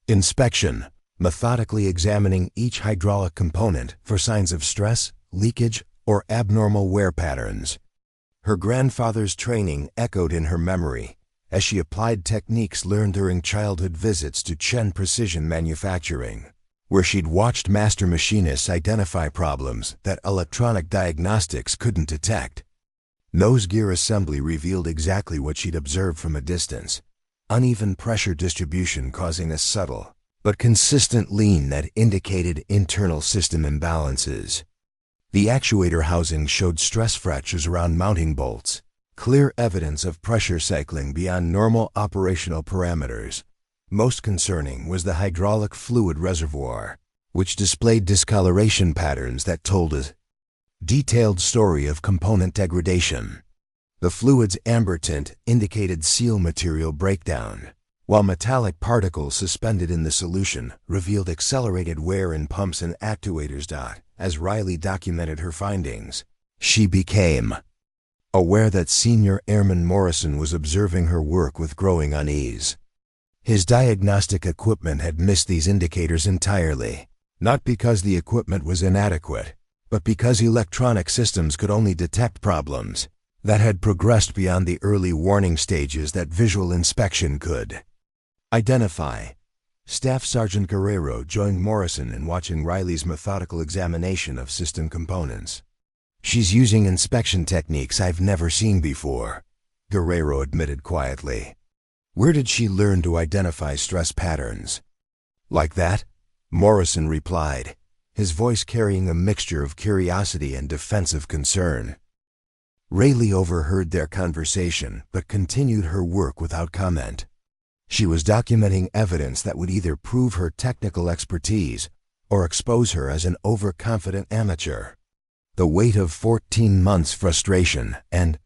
inspection, methodically examining each hydraulic component for signs of stress, leakage, or abnormal wear patterns. Her grandfather's training echoed in her memory as she applied techniques learned during childhood visits to Chen Precision Manufacturing, where she'd watched master machinists identify problems that electronic diagnostics couldn't detect. Nose gear assembly revealed exactly what she'd observed from a distance. Uneven pressure distribution causing a subtle but consistent lean that indicated internal system imbalances. The actuator housing showed stress fractures around mounting bolts, clear evidence of pressure cycling beyond normal operational parameters. Most concerning was the hydraulic fluid reservoir, which displayed discoloration patterns that told a detailed story of component degradation. The fluid's amber tint indicated seal material breakdown, while metallic particles suspended in the solution revealed accelerated wear in pumps and actuators. As Riley documented her findings, she became aware that Senior Airman Morrison was observing her work with growing unease. His diagnostic equipment had missed these indicators entirely, not because the equipment was inadequate, but because electronic systems could only detect problems that had progressed beyond the early warning stages that visual inspection could identify. Staff Sergeant Guerrero joined Morrison in watching Riley's methodical examination of system components. "She's using inspection techniques I've never seen before," Guerrero admitted quietly. "Where did she learn to identify stress patterns?" "Like that?" Morrison replied, his voice carrying a mixture of curiosity and defensive concern. Riley overheard their conversation but continued her work without comment. She was documenting evidence that would either prove her technical expertise or expose her as an overconfident amateur. The weight of 14 months' frustration and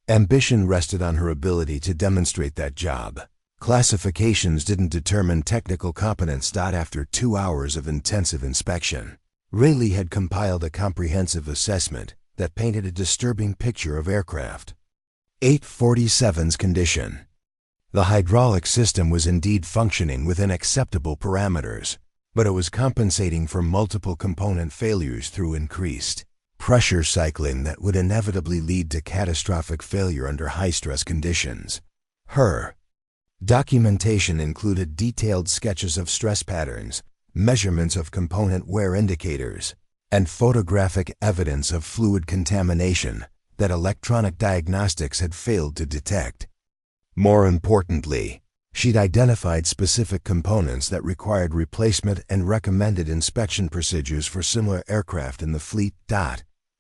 ambition rested on her ability to demonstrate that job. Classifications didn't determine technical competence. After 2 hours of intensive inspection, Riley had compiled a comprehensive assessment that painted a disturbing picture of aircraft 847's condition. The hydraulic system was indeed functioning within acceptable parameters, but it was compensating for multiple component failures through increased pressure cycling that would inevitably lead to catastrophic failure under high-stress conditions. Her documentation included detailed sketches of stress patterns, measurements of component wear indicators, and photographic evidence of fluid contamination that electronic diagnostics had failed to detect. More importantly, she'd identified specific components that required replacement and recommended inspection procedures for similar aircraft in the fleet.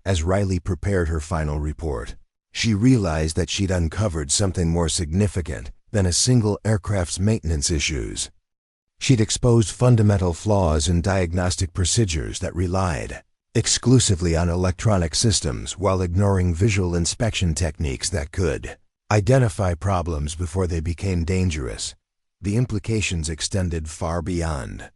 As Riley prepared her final report, she realized that she'd uncovered something more significant than a single aircraft's maintenance issues. She'd exposed fundamental flaws in diagnostic procedures that relied exclusively on electronic systems while ignoring visual inspection techniques that could identify problems before they became dangerous. The implications extended far beyond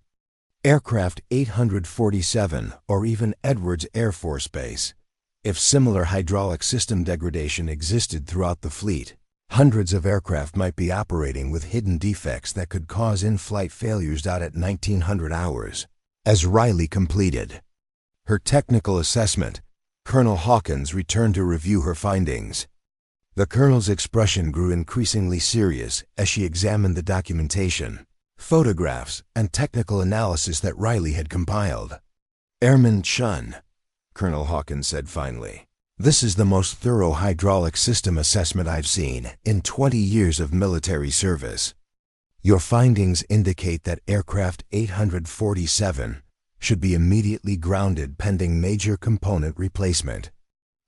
Aircraft 847 or even Edwards Air Force Base. If similar hydraulic system degradation existed throughout the fleet, hundreds of aircraft might be operating with hidden defects that could cause in-flight failures. At 1900 hours, as Riley completed her technical assessment, Colonel Hawkins returned to review her findings. The colonel's expression grew increasingly serious as she examined the documentation, photographs, and technical analysis that Riley had compiled. "Airman Chun," Colonel Hawkins said finally, "this is the most thorough hydraulic system assessment I've seen in 20 years of military service. Your findings indicate that aircraft 847 should be immediately grounded pending major component replacement."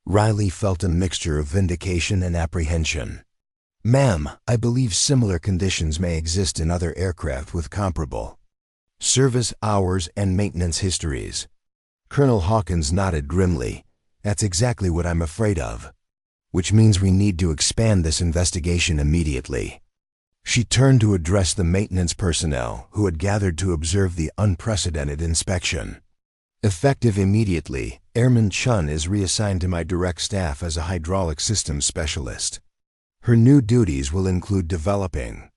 Riley felt a mixture of vindication and apprehension. "Ma'am, I believe similar conditions may exist in other aircraft with comparable service hours and maintenance histories." Colonel Hawkins nodded grimly. "That's exactly what I'm afraid of. Which means we need to expand this investigation immediately." She turned to address the maintenance personnel who had gathered to observe the unprecedented inspection. "Effective immediately, Airman Chun is reassigned to my direct staff as a hydraulic systems specialist. Her new duties will include developing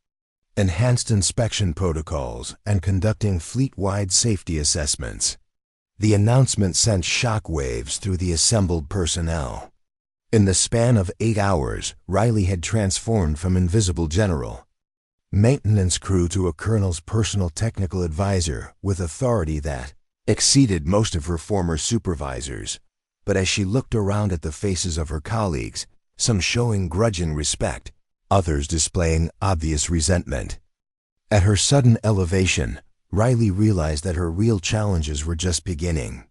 enhanced inspection protocols and conducting fleet-wide safety assessments." The announcement sent shock waves through the assembled personnel. In the span of 8 hours, Riley had transformed from invisible general maintenance crew to a colonel's personal technical advisor with authority that exceeded most of her former supervisors. But as she looked around at the faces of her colleagues, some showing grudging respect, others displaying obvious resentment. At her sudden elevation, Riley realized that her real challenges were just beginning.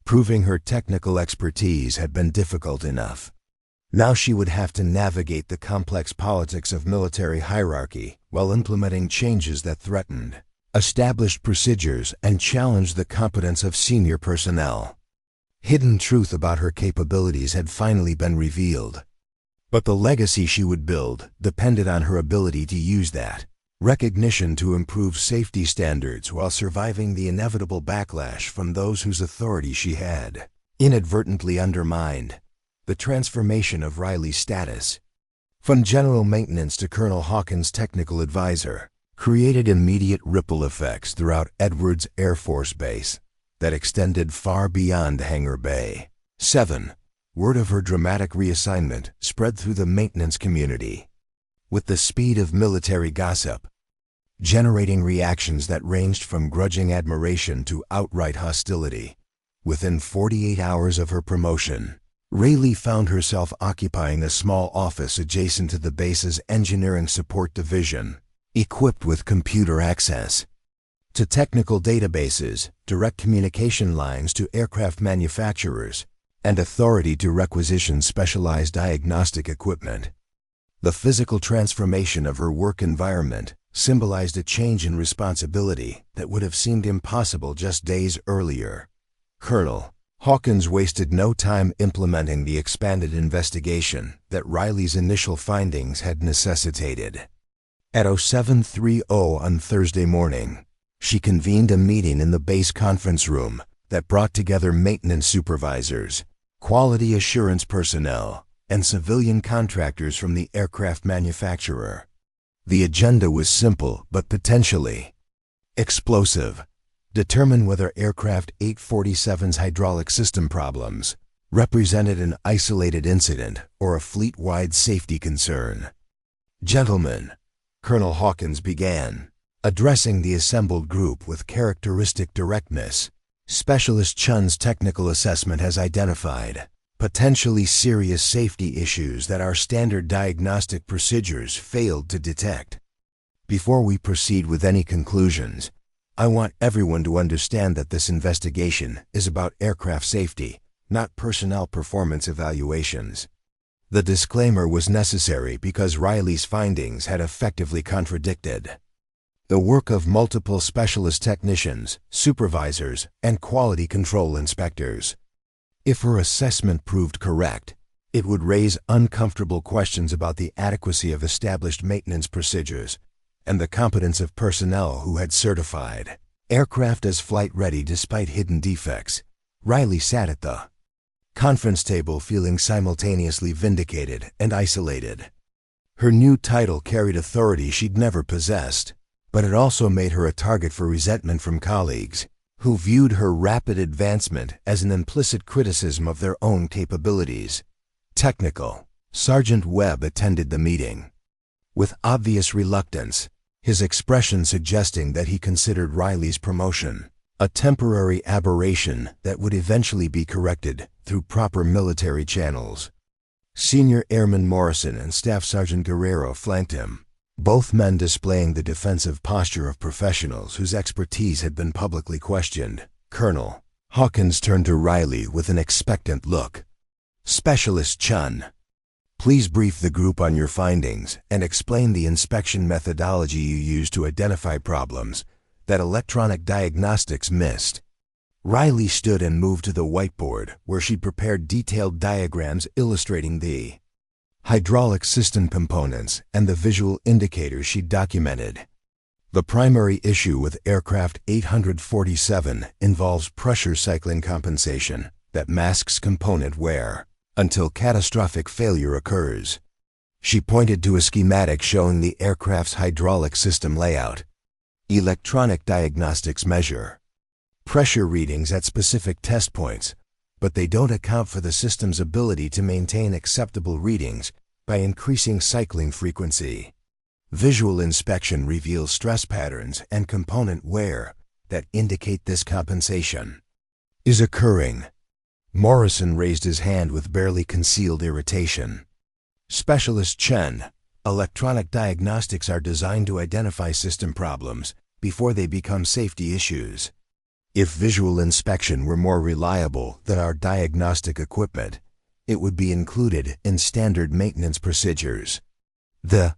Proving her technical expertise had been difficult enough. Now she would have to navigate the complex politics of military hierarchy while implementing changes that threatened established procedures and challenged the competence of senior personnel. Hidden truth about her capabilities had finally been revealed. But the legacy she would build depended on her ability to use that recognition to improve safety standards while surviving the inevitable backlash from those whose authority she had inadvertently undermined. The transformation of Riley's status from general maintenance to Colonel Hawkins' technical advisor created immediate ripple effects throughout Edwards Air Force Base that extended far beyond Hangar Bay 7. Word of her dramatic reassignment spread through the maintenance community with the speed of military gossip, generating reactions that ranged from grudging admiration to outright hostility. Within 48 hours of her promotion, Riley found herself occupying a small office adjacent to the base's engineering support division, equipped with computer access to technical databases, direct communication lines to aircraft manufacturers, and authority to requisition specialized diagnostic equipment. The physical transformation of her work environment symbolized a change in responsibility that would have seemed impossible just days earlier. Colonel Hawkins wasted no time implementing the expanded investigation that Riley's initial findings had necessitated. At 0730 on Thursday morning, she convened a meeting in the base conference room that brought together maintenance supervisors, quality assurance personnel, and civilian contractors from the aircraft manufacturer. The agenda was simple but potentially explosive. Determine whether aircraft 847's hydraulic system problems represented an isolated incident or a fleet-wide safety concern. Gentlemen, Colonel Hawkins began, addressing the assembled group with characteristic directness. Specialist Chun's technical assessment has identified potentially serious safety issues that our standard diagnostic procedures failed to detect. Before we proceed with any conclusions, I want everyone to understand that this investigation is about aircraft safety, not personnel performance evaluations. The disclaimer was necessary because Riley's findings had effectively contradicted the work of multiple specialist technicians, supervisors, and quality control inspectors. If her assessment proved correct, it would raise uncomfortable questions about the adequacy of established maintenance procedures and the competence of personnel who had certified aircraft as flight-ready despite hidden defects. Riley sat at the conference table feeling simultaneously vindicated and isolated. Her new title carried authority she'd never possessed, but it also made her a target for resentment from colleagues who viewed her rapid advancement as an implicit criticism of their own capabilities. Technical Sergeant Webb attended the meeting with obvious reluctance, his expression suggesting that he considered Riley's promotion a temporary aberration that would eventually be corrected through proper military channels. Senior Airman Morrison and Staff Sergeant Guerrero flanked him, both men displaying the defensive posture of professionals whose expertise had been publicly questioned. Colonel Hawkins turned to Riley with an expectant look. Specialist Chun, please brief the group on your findings and explain the inspection methodology you used to identify problems that electronic diagnostics missed. Riley stood and moved to the whiteboard where she'd prepared detailed diagrams illustrating the hydraulic system components and the visual indicators she'd documented. The primary issue with aircraft 847 involves pressure cycling compensation that masks component wear until catastrophic failure occurs. She pointed to a schematic showing the aircraft's hydraulic system layout. Electronic diagnostics measure pressure readings at specific test points, but they don't account for the system's ability to maintain acceptable readings by increasing cycling frequency. Visual inspection reveals stress patterns and component wear that indicate this compensation is occurring. Morrison raised his hand with barely concealed irritation. Specialist Chen, electronic diagnostics are designed to identify system problems before they become safety issues. If visual inspection were more reliable than our diagnostic equipment, it would be included in standard maintenance procedures. The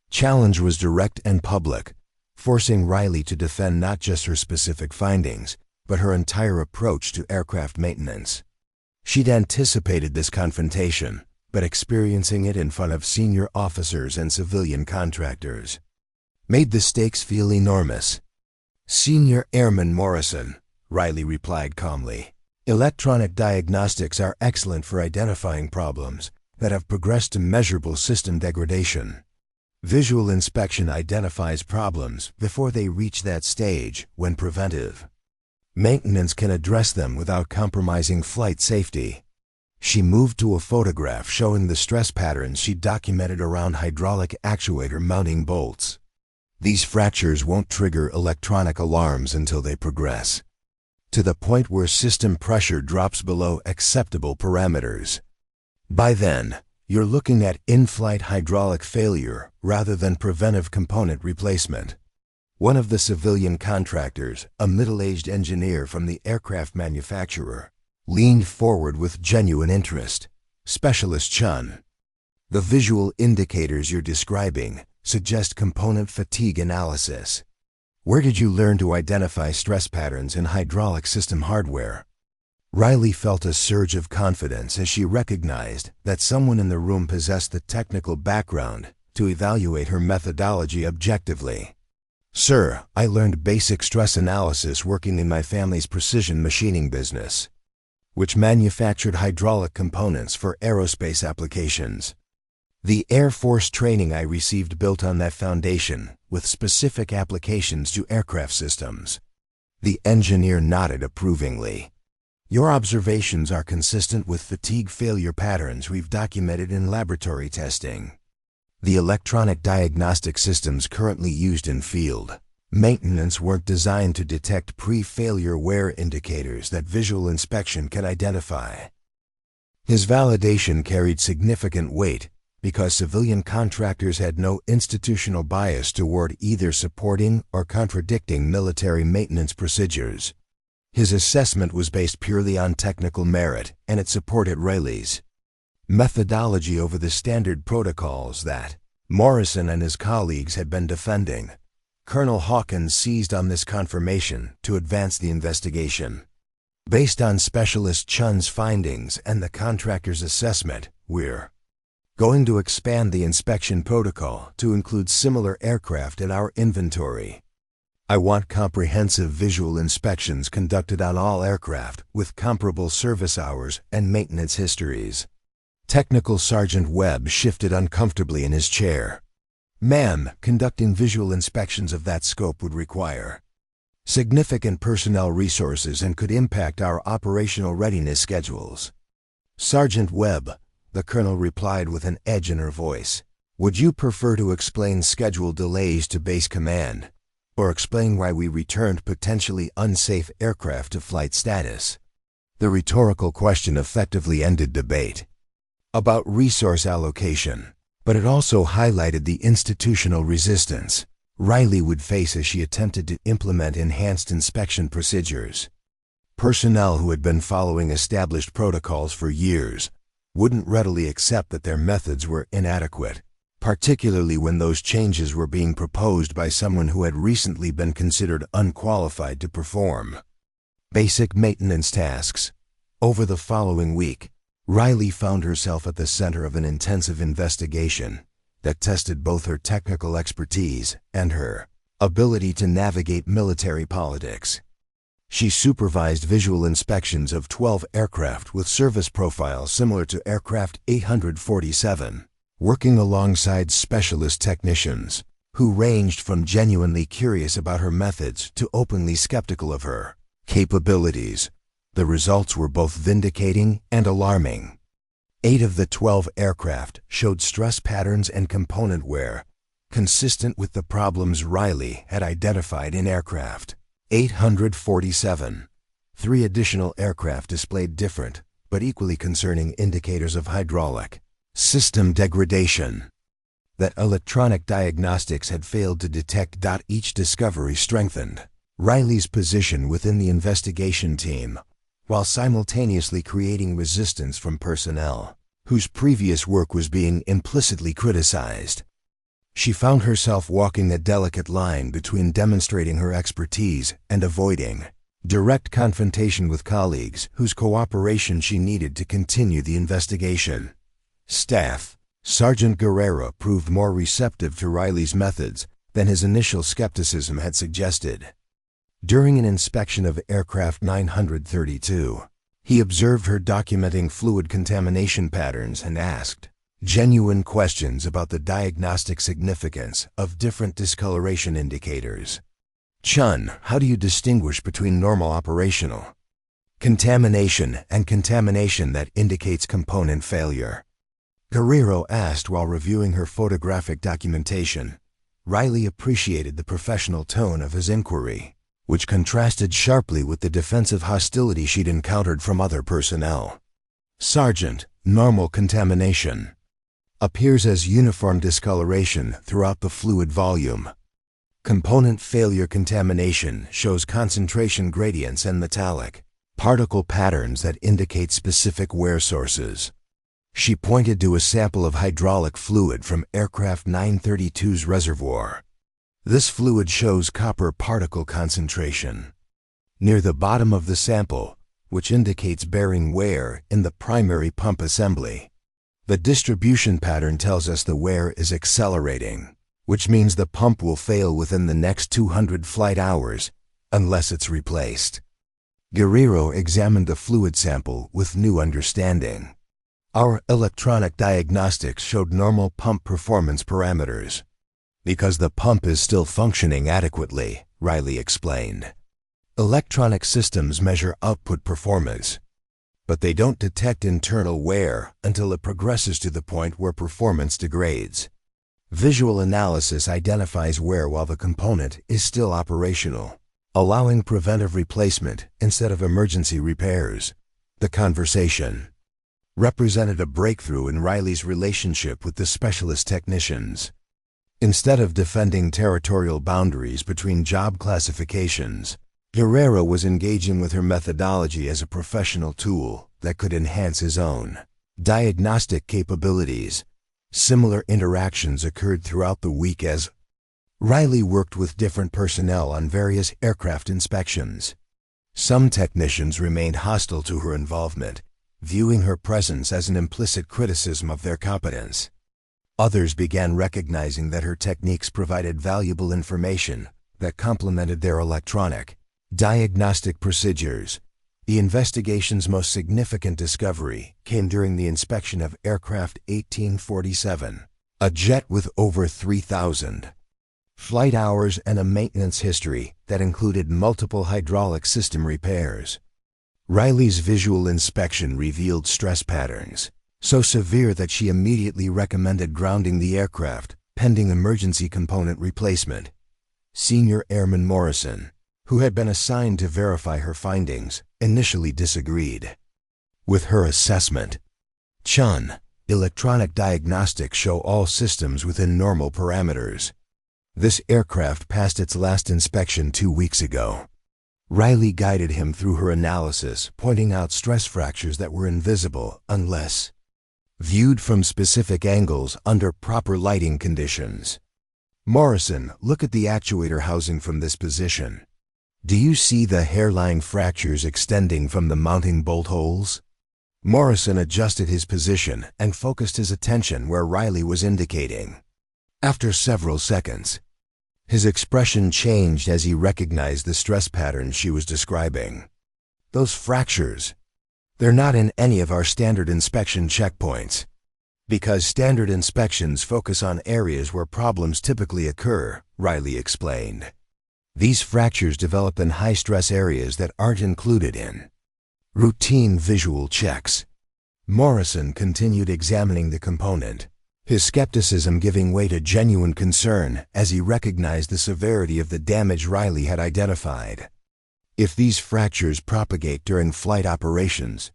challenge was direct and public, forcing Riley to defend not just her specific findings, but her entire approach to aircraft maintenance. She'd anticipated this confrontation, but experiencing it in front of senior officers and civilian contractors made the stakes feel enormous. "Senior Airman Morrison," Riley replied calmly, "electronic diagnostics are excellent for identifying problems that have progressed to measurable system degradation. Visual inspection identifies problems before they reach that stage when preventive maintenance can address them without compromising flight safety." She moved to a photograph showing the stress patterns she documented around hydraulic actuator mounting bolts. "These fractures won't trigger electronic alarms until they progress to the point where system pressure drops below acceptable parameters. By then, you're looking at in-flight hydraulic failure rather than preventive component replacement." One of the civilian contractors, a middle-aged engineer from the aircraft manufacturer, leaned forward with genuine interest. "Specialist Chen, the visual indicators you're describing suggest component fatigue analysis. Where did you learn to identify stress patterns in hydraulic system hardware?" Riley felt a surge of confidence as she recognized that someone in the room possessed the technical background to evaluate her methodology objectively. "Sir, I learned basic stress analysis working in my family's precision machining business, which manufactured hydraulic components for aerospace applications. The Air Force training I received built on that foundation with specific applications to aircraft systems." The engineer nodded approvingly. "Your observations are consistent with fatigue failure patterns we've documented in laboratory testing. The electronic diagnostic systems currently used in field maintenance weren't designed to detect pre-failure wear indicators that visual inspection can identify." His validation carried significant weight because civilian contractors had no institutional bias toward either supporting or contradicting military maintenance procedures. His assessment was based purely on technical merit, and it supported Riley's methodology over the standard protocols that Morrison and his colleagues had been defending. Colonel Hawkins seized on this confirmation to advance the investigation. "Based on Specialist Chen's findings and the contractor's assessment, we're going to expand the inspection protocol to include similar aircraft in our inventory. I want comprehensive visual inspections conducted on all aircraft with comparable service hours and maintenance histories." Technical Sergeant Webb shifted uncomfortably in his chair. "Ma'am, conducting visual inspections of that scope would require significant personnel resources and could impact our operational readiness schedules." "Sergeant Webb," the colonel replied with an edge in her voice, "would you prefer to explain schedule delays to base command, or explain why we returned potentially unsafe aircraft to flight status?" The rhetorical question effectively ended debate about resource allocation, but it also highlighted the institutional resistance Riley would face as she attempted to implement enhanced inspection procedures. Personnel who had been following established protocols for years wouldn't readily accept that their methods were inadequate, particularly when those changes were being proposed by someone who had recently been considered unqualified to perform basic maintenance tasks. Over the following week, Riley found herself at the center of an intensive investigation that tested both her technical expertise and her ability to navigate military politics. She supervised visual inspections of 12 aircraft with service profiles similar to Aircraft 847, working alongside specialist technicians who ranged from genuinely curious about her methods to openly skeptical of her capabilities. The results were both vindicating and alarming. 8 of the 12 aircraft showed stress patterns and component wear consistent with the problems Riley had identified in Aircraft 847. 3 additional aircraft displayed different but equally concerning indicators of hydraulic System degradation. That electronic diagnostics had failed to detect. Each discovery strengthened Riley's position within the investigation team, while simultaneously creating resistance from personnel whose previous work was being implicitly criticized. She found herself walking a delicate line between demonstrating her expertise and avoiding direct confrontation with colleagues whose cooperation she needed to continue the investigation. Staff Sergeant Guerrero proved more receptive to Riley's methods than his initial skepticism had suggested. During an inspection of aircraft 932, he observed her documenting fluid contamination patterns and asked genuine questions about the diagnostic significance of different discoloration indicators. Chun, how do you distinguish between normal operational contamination and contamination that indicates component failure? Guerrero asked while reviewing her photographic documentation. Riley appreciated the professional tone of his inquiry, which contrasted sharply with the defensive hostility she'd encountered from other personnel. Sergeant, normal contamination appears as uniform discoloration throughout the fluid volume. Component failure contamination shows concentration gradients and metallic particle patterns that indicate specific wear sources. She pointed to a sample of hydraulic fluid from aircraft 932's reservoir. This fluid shows copper particle concentration near the bottom of the sample, which indicates bearing wear in the primary pump assembly. The distribution pattern tells us the wear is accelerating, which means the pump will fail within the next 200 flight hours unless it's replaced. Guerrero examined the fluid sample with new understanding. Our electronic diagnostics showed normal pump performance parameters. Because the pump is still functioning adequately, Riley explained. Electronic systems measure output performance, but they don't detect internal wear until it progresses to the point where performance degrades. Visual analysis identifies wear while the component is still operational, allowing preventive replacement instead of emergency repairs. The conversation represented a breakthrough in Riley's relationship with the specialist technicians. Instead of defending territorial boundaries between job classifications, Guerrero was engaging with her methodology as a professional tool that could enhance his own diagnostic capabilities. Similar interactions occurred throughout the week as Riley worked with different personnel on various aircraft inspections. Some technicians remained hostile to her involvement, viewing her presence as an implicit criticism of their competence. Others began recognizing that her techniques provided valuable information that complemented their electronic diagnostic procedures. The investigation's most significant discovery came during the inspection of aircraft 1847, a jet with over 3,000 flight hours and a maintenance history that included multiple hydraulic system repairs. Riley's visual inspection revealed stress patterns so severe that she immediately recommended grounding the aircraft pending emergency component replacement. Senior Airman Morrison, who had been assigned to verify her findings, initially disagreed with her assessment. Chun, electronic diagnostics show all systems within normal parameters. This aircraft passed its last inspection 2 weeks ago. Riley guided him through her analysis, pointing out stress fractures that were invisible unless viewed from specific angles under proper lighting conditions. Morrison, look at the actuator housing from this position. Do you see the hairline fractures extending from the mounting bolt holes? Morrison adjusted his position and focused his attention where Riley was indicating. After several seconds, his expression changed as he recognized the stress patterns she was describing. Those fractures, they're not in any of our standard inspection checkpoints. Because standard inspections focus on areas where problems typically occur, Riley explained. These fractures develop in high-stress areas that aren't included in routine visual checks. Morrison continued examining the component, his skepticism giving way to genuine concern as he recognized the severity of the damage Riley had identified. If these fractures propagate during flight operations,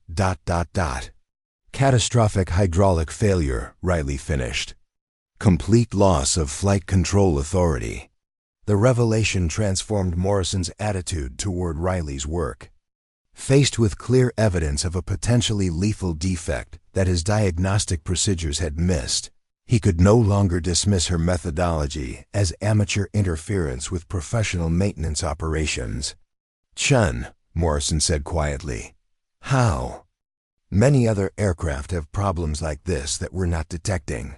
Catastrophic hydraulic failure, Riley finished. Complete loss of flight control authority. The revelation transformed Morrison's attitude toward Riley's work. Faced with clear evidence of a potentially lethal defect that his diagnostic procedures had missed, he could no longer dismiss her methodology as amateur interference with professional maintenance operations. "Chun," Morrison said quietly. "How?" "Many other aircraft have problems like this that we're not detecting."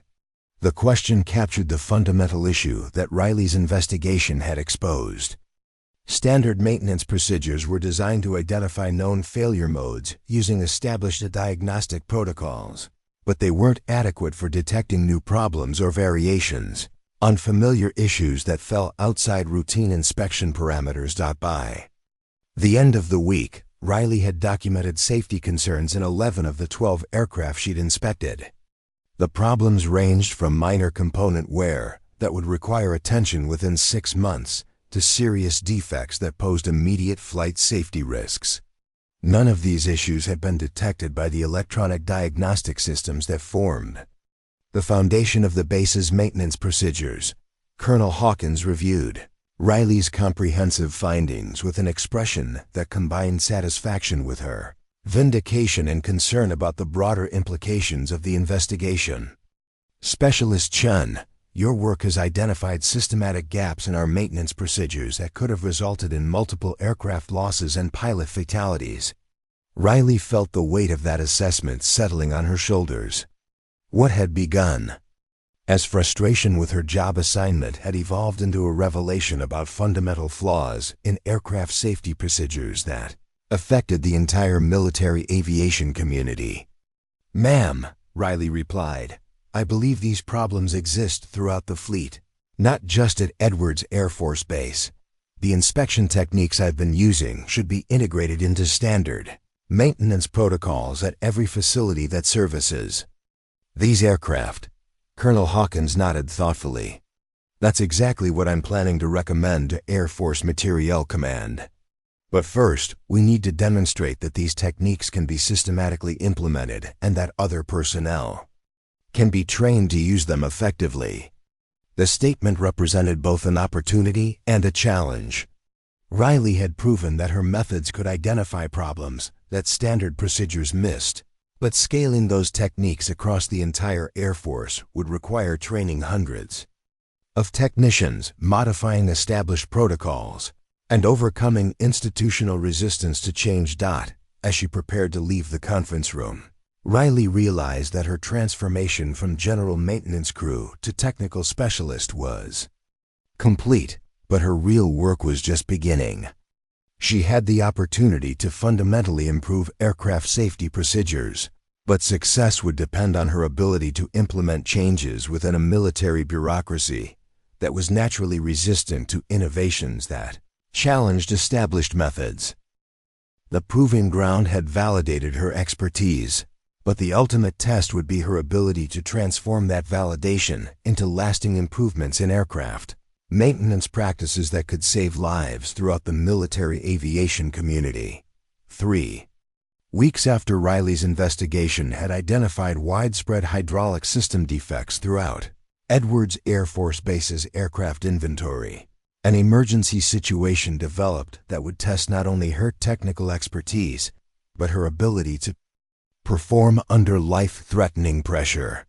The question captured the fundamental issue that Riley's investigation had exposed. Standard maintenance procedures were designed to identify known failure modes using established diagnostic protocols, but they weren't adequate for detecting new problems or variations, unfamiliar issues that fell outside routine inspection parameters. By the end of the week, Riley had documented safety concerns in 11 of the 12 aircraft she'd inspected. The problems ranged from minor component wear that would require attention within 6 months to serious defects that posed immediate flight safety risks. None of these issues had been detected by the electronic diagnostic systems that formed the foundation of the base's maintenance procedures. Colonel Hawkins reviewed Riley's comprehensive findings with an expression that combined satisfaction with her vindication and concern about the broader implications of the investigation. "Specialist Chun, your work has identified systematic gaps in our maintenance procedures that could have resulted in multiple aircraft losses and pilot fatalities." Riley felt the weight of that assessment settling on her shoulders. What had begun as frustration with her job assignment had evolved into a revelation about fundamental flaws in aircraft safety procedures that affected the entire military aviation community. "Ma'am," Riley replied, "I believe these problems exist throughout the fleet, not just at Edwards Air Force Base. The inspection techniques I've been using should be integrated into standard maintenance protocols at every facility that services these aircraft." Colonel Hawkins nodded thoughtfully. "That's exactly what I'm planning to recommend to Air Force Materiel Command. But first, we need to demonstrate that these techniques can be systematically implemented and that other personnel can be trained to use them effectively." The statement represented both an opportunity and a challenge. Riley had proven that her methods could identify problems that standard procedures missed, but scaling those techniques across the entire Air Force would require training hundreds of technicians, modifying established protocols, and overcoming institutional resistance to change. As she prepared to leave the conference room, Riley realized that her transformation from general maintenance crew to technical specialist was complete, but her real work was just beginning. She had the opportunity to fundamentally improve aircraft safety procedures, but success would depend on her ability to implement changes within a military bureaucracy that was naturally resistant to innovations that challenged established methods. The proving ground had validated her expertise, but the ultimate test would be her ability to transform that validation into lasting improvements in aircraft maintenance practices that could save lives throughout the military aviation community. 3 weeks after Riley's investigation had identified widespread hydraulic system defects throughout Edwards Air Force Base's aircraft inventory, an emergency situation developed that would test not only her technical expertise, but her ability to perform under life-threatening pressure.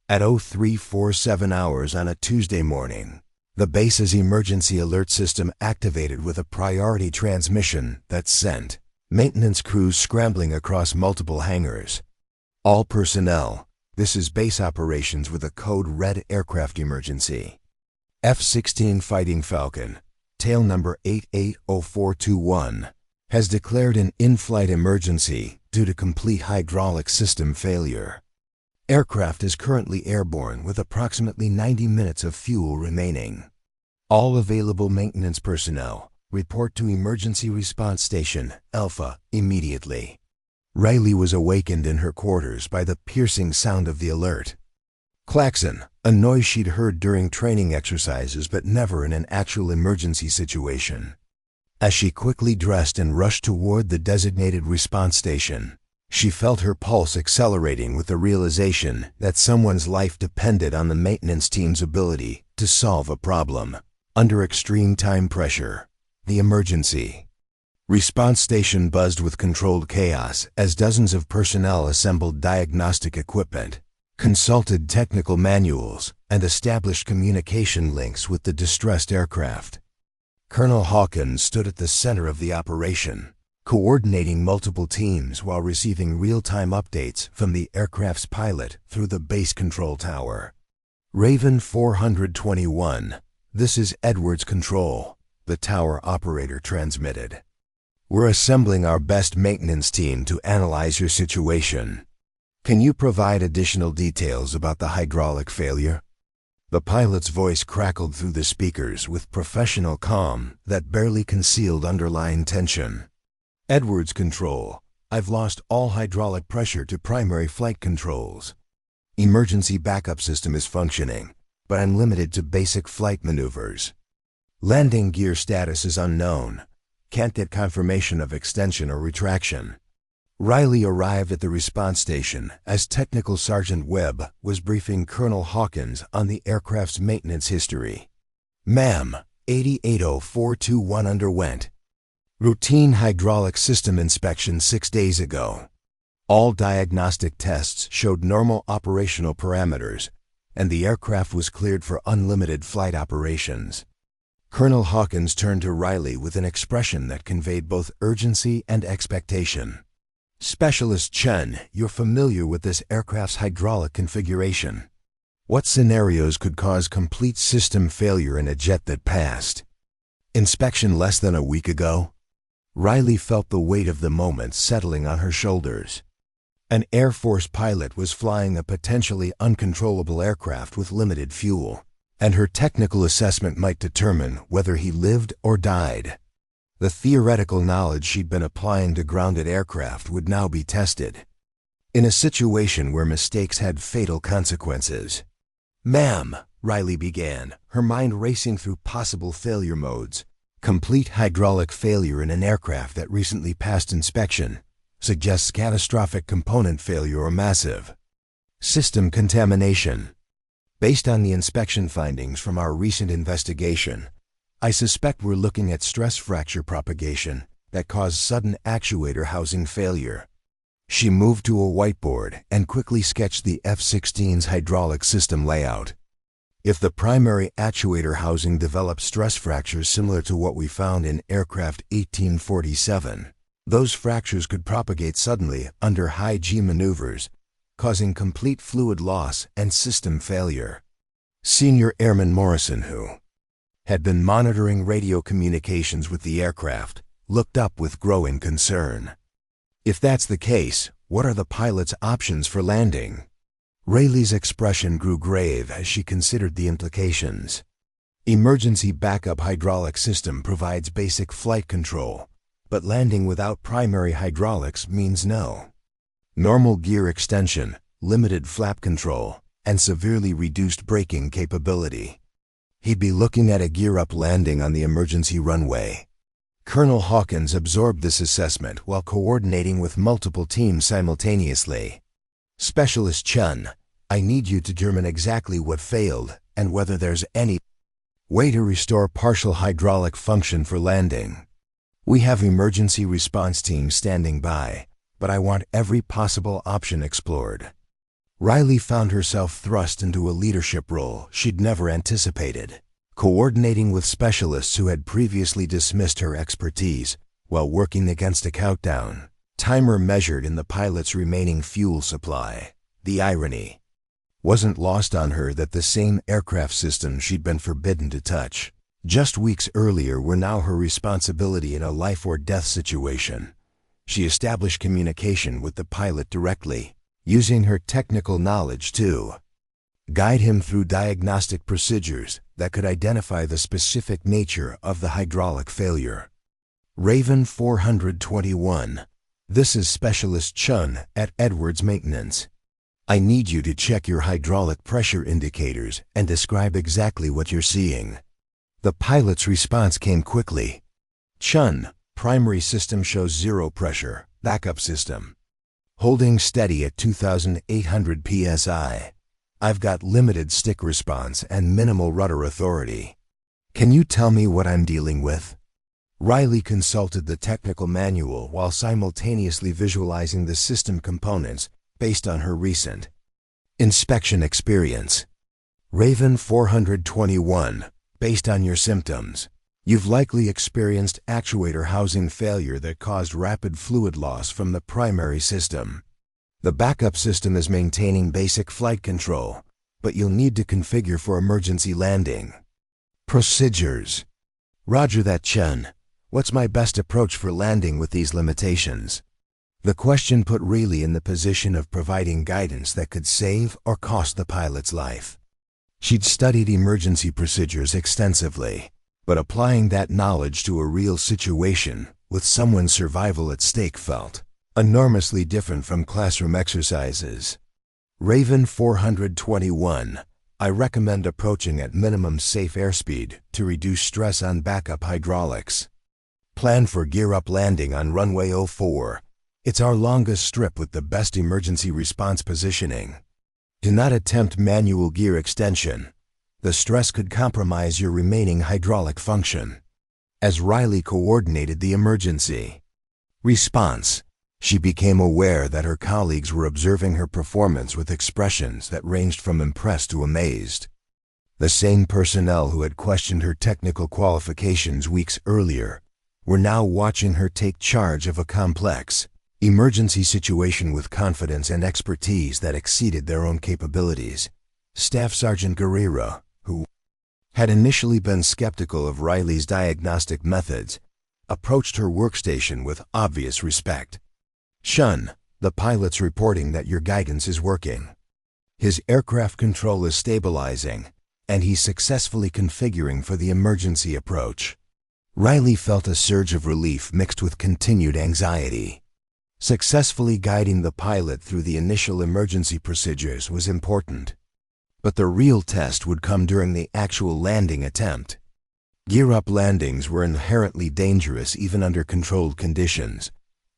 At 0347 hours on a Tuesday morning, the base's emergency alert system activated with a priority transmission that sent maintenance crews scrambling across multiple hangars. "All personnel, this is base operations with a code red aircraft emergency. F-16 Fighting Falcon, tail number 880421, has declared an in-flight emergency due to complete hydraulic system failure. Aircraft is currently airborne with approximately 90 minutes of fuel remaining. All available maintenance personnel, report to Emergency Response Station, Alpha, immediately." Riley was awakened in her quarters by the piercing sound of the alert. Klaxon, a noise she'd heard during training exercises but never in an actual emergency situation. As she quickly dressed and rushed toward the designated response station, She felt her pulse accelerating with the realization that someone's life depended on the maintenance team's ability to solve a problem under extreme time pressure. The emergency response station buzzed with controlled chaos as dozens of personnel assembled diagnostic equipment, consulted technical manuals, and established communication links with the distressed aircraft. Colonel Hawkins stood at the center of the operation, coordinating multiple teams while receiving real-time updates from the aircraft's pilot through the base control tower. Raven 421, this is Edwards Control, the tower operator transmitted. We're assembling our best maintenance team to analyze your situation. Can you provide additional details about the hydraulic failure? The pilot's voice crackled through the speakers with professional calm that barely concealed underlying tension. Edwards Control, I've lost all hydraulic pressure to primary flight controls. Emergency backup system is functioning, but I'm limited to basic flight maneuvers. Landing gear status is unknown. Can't get confirmation of extension or retraction. Riley arrived at the response station as Technical Sergeant Webb was briefing Colonel Hawkins on the aircraft's maintenance history. Ma'am, 880421 underwent routine hydraulic system inspection 6 days ago. All diagnostic tests showed normal operational parameters, and the aircraft was cleared for unlimited flight operations. Colonel Hawkins turned to Riley with an expression that conveyed both urgency and expectation. Specialist Chen, you're familiar with this aircraft's hydraulic configuration. What scenarios could cause complete system failure in a jet that passed inspection less than a week ago? Riley felt the weight of the moment settling on her shoulders. An Air Force pilot was flying a potentially uncontrollable aircraft with limited fuel, and her technical assessment might determine whether he lived or died. The theoretical knowledge she'd been applying to grounded aircraft would now be tested in a situation where mistakes had fatal consequences. Ma'am, Riley began, her mind racing through possible failure modes. Complete hydraulic failure in an aircraft that recently passed inspection suggests catastrophic component failure or massive system contamination. Based on the inspection findings from our recent investigation, I suspect we're looking at stress fracture propagation that caused sudden actuator housing failure. She moved to a whiteboard and quickly sketched the F-16's hydraulic system layout. If the primary actuator housing developed stress fractures similar to what we found in aircraft 1847, those fractures could propagate suddenly under high G maneuvers, causing complete fluid loss and system failure. Senior Airman Morrison, who had been monitoring radio communications with the aircraft, looked up with growing concern. If that's the case, what are the pilot's options for landing? Rayleigh's expression grew grave as she considered the implications. Emergency backup hydraulic system provides basic flight control, but landing without primary hydraulics means no. Normal gear extension, limited flap control, and severely reduced braking capability. He'd be looking at a gear-up landing on the emergency runway. Colonel Hawkins absorbed this assessment while coordinating with multiple teams simultaneously. Specialist Chen, I need you to determine exactly what failed and whether there's any way to restore partial hydraulic function for landing. We have emergency response teams standing by, but I want every possible option explored. Riley found herself thrust into a leadership role she'd never anticipated, coordinating with specialists who had previously dismissed her expertise while working against a countdown timer measured in the pilot's remaining fuel supply. The irony wasn't lost on her that the same aircraft systems she'd been forbidden to touch just weeks earlier were now her responsibility in a life-or-death situation. She established communication with the pilot directly, using her technical knowledge to guide him through diagnostic procedures that could identify the specific nature of the hydraulic failure. Raven 421. This is Specialist Chun at Edwards Maintenance. I need you to check your hydraulic pressure indicators and describe exactly what you're seeing. The pilot's response came quickly. Chun, primary system shows 0 pressure, backup system Holding steady at 2,800 psi. I've got limited stick response and minimal rudder authority. Can you tell me what I'm dealing with? Riley consulted the technical manual while simultaneously visualizing the system components based on her recent inspection experience. Raven 421, based on your symptoms, you've likely experienced actuator housing failure that caused rapid fluid loss from the primary system. The backup system is maintaining basic flight control, but you'll need to configure for emergency landing. Procedures. Roger that, Chen. What's my best approach for landing with these limitations? The question put Riley in the position of providing guidance that could save or cost the pilot's life. She'd studied emergency procedures extensively, but applying that knowledge to a real situation with someone's survival at stake felt enormously different from classroom exercises. Raven 421, I recommend approaching at minimum safe airspeed to reduce stress on backup hydraulics. Plan for gear-up landing on runway 04. It's our longest strip with the best emergency response positioning. Do not attempt manual gear extension. The stress could compromise your remaining hydraulic function. As Riley coordinated the emergency response, she became aware that her colleagues were observing her performance with expressions that ranged from impressed to amazed. The same personnel who had questioned her technical qualifications weeks earlier were now watching her take charge of a complex emergency situation with confidence and expertise that exceeded their own capabilities. Staff Sergeant Guerrero, who had initially been skeptical of Riley's diagnostic methods, approached her workstation with obvious respect. Shun, the pilot's reporting that your guidance is working. His aircraft control is stabilizing, and he's successfully configuring for the emergency approach. Riley felt a surge of relief mixed with continued anxiety. Successfully guiding the pilot through the initial emergency procedures was important, but the real test would come during the actual landing attempt. Gear-up landings were inherently dangerous even under controlled conditions,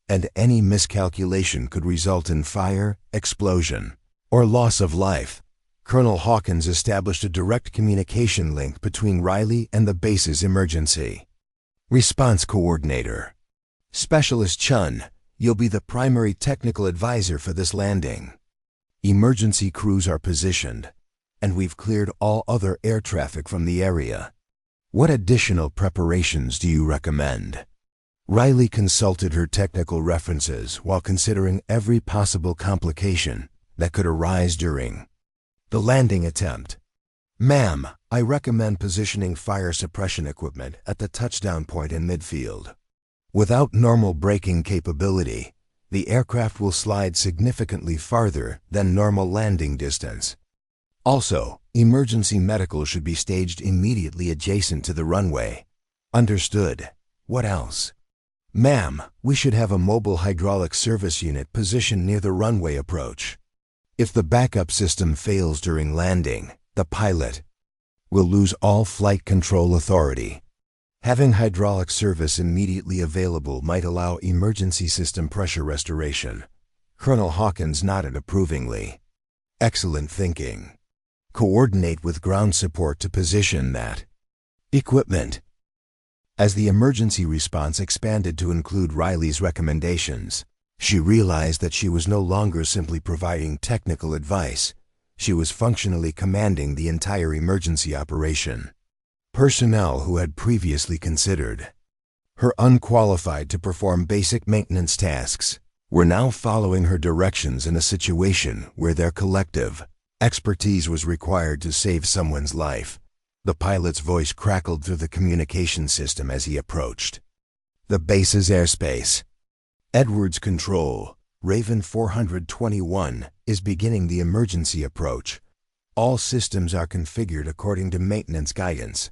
and any miscalculation could result in fire, explosion, or loss of life. Colonel Hawkins established a direct communication link between Riley and the base's emergency response coordinator. Specialist Chun, you'll be the primary technical advisor for this landing. Emergency crews are positioned, and we've cleared all other air traffic from the area. What additional preparations do you recommend? Riley consulted her technical references while considering every possible complication that could arise during the landing attempt. Ma'am, I recommend positioning fire suppression equipment at the touchdown point in midfield. Without normal braking capability, the aircraft will slide significantly farther than normal landing distance. Also, emergency medical should be staged immediately adjacent to the runway. Understood. What else? Ma'am, we should have a mobile hydraulic service unit positioned near the runway approach. If the backup system fails during landing, the pilot will lose all flight control authority. Having hydraulic service immediately available might allow emergency system pressure restoration. Colonel Hawkins nodded approvingly. Excellent thinking. Coordinate with ground support to position that equipment. As the emergency response expanded to include Riley's recommendations, she realized that she was no longer simply providing technical advice. She was functionally commanding the entire emergency operation. Personnel who had previously considered her unqualified to perform basic maintenance tasks were now following her directions in a situation where their collective expertise was required to save someone's life. The pilot's voice crackled through the communication system as he approached the base's airspace. Edwards Control, Raven 421, is beginning the emergency approach. All systems are configured according to maintenance guidance.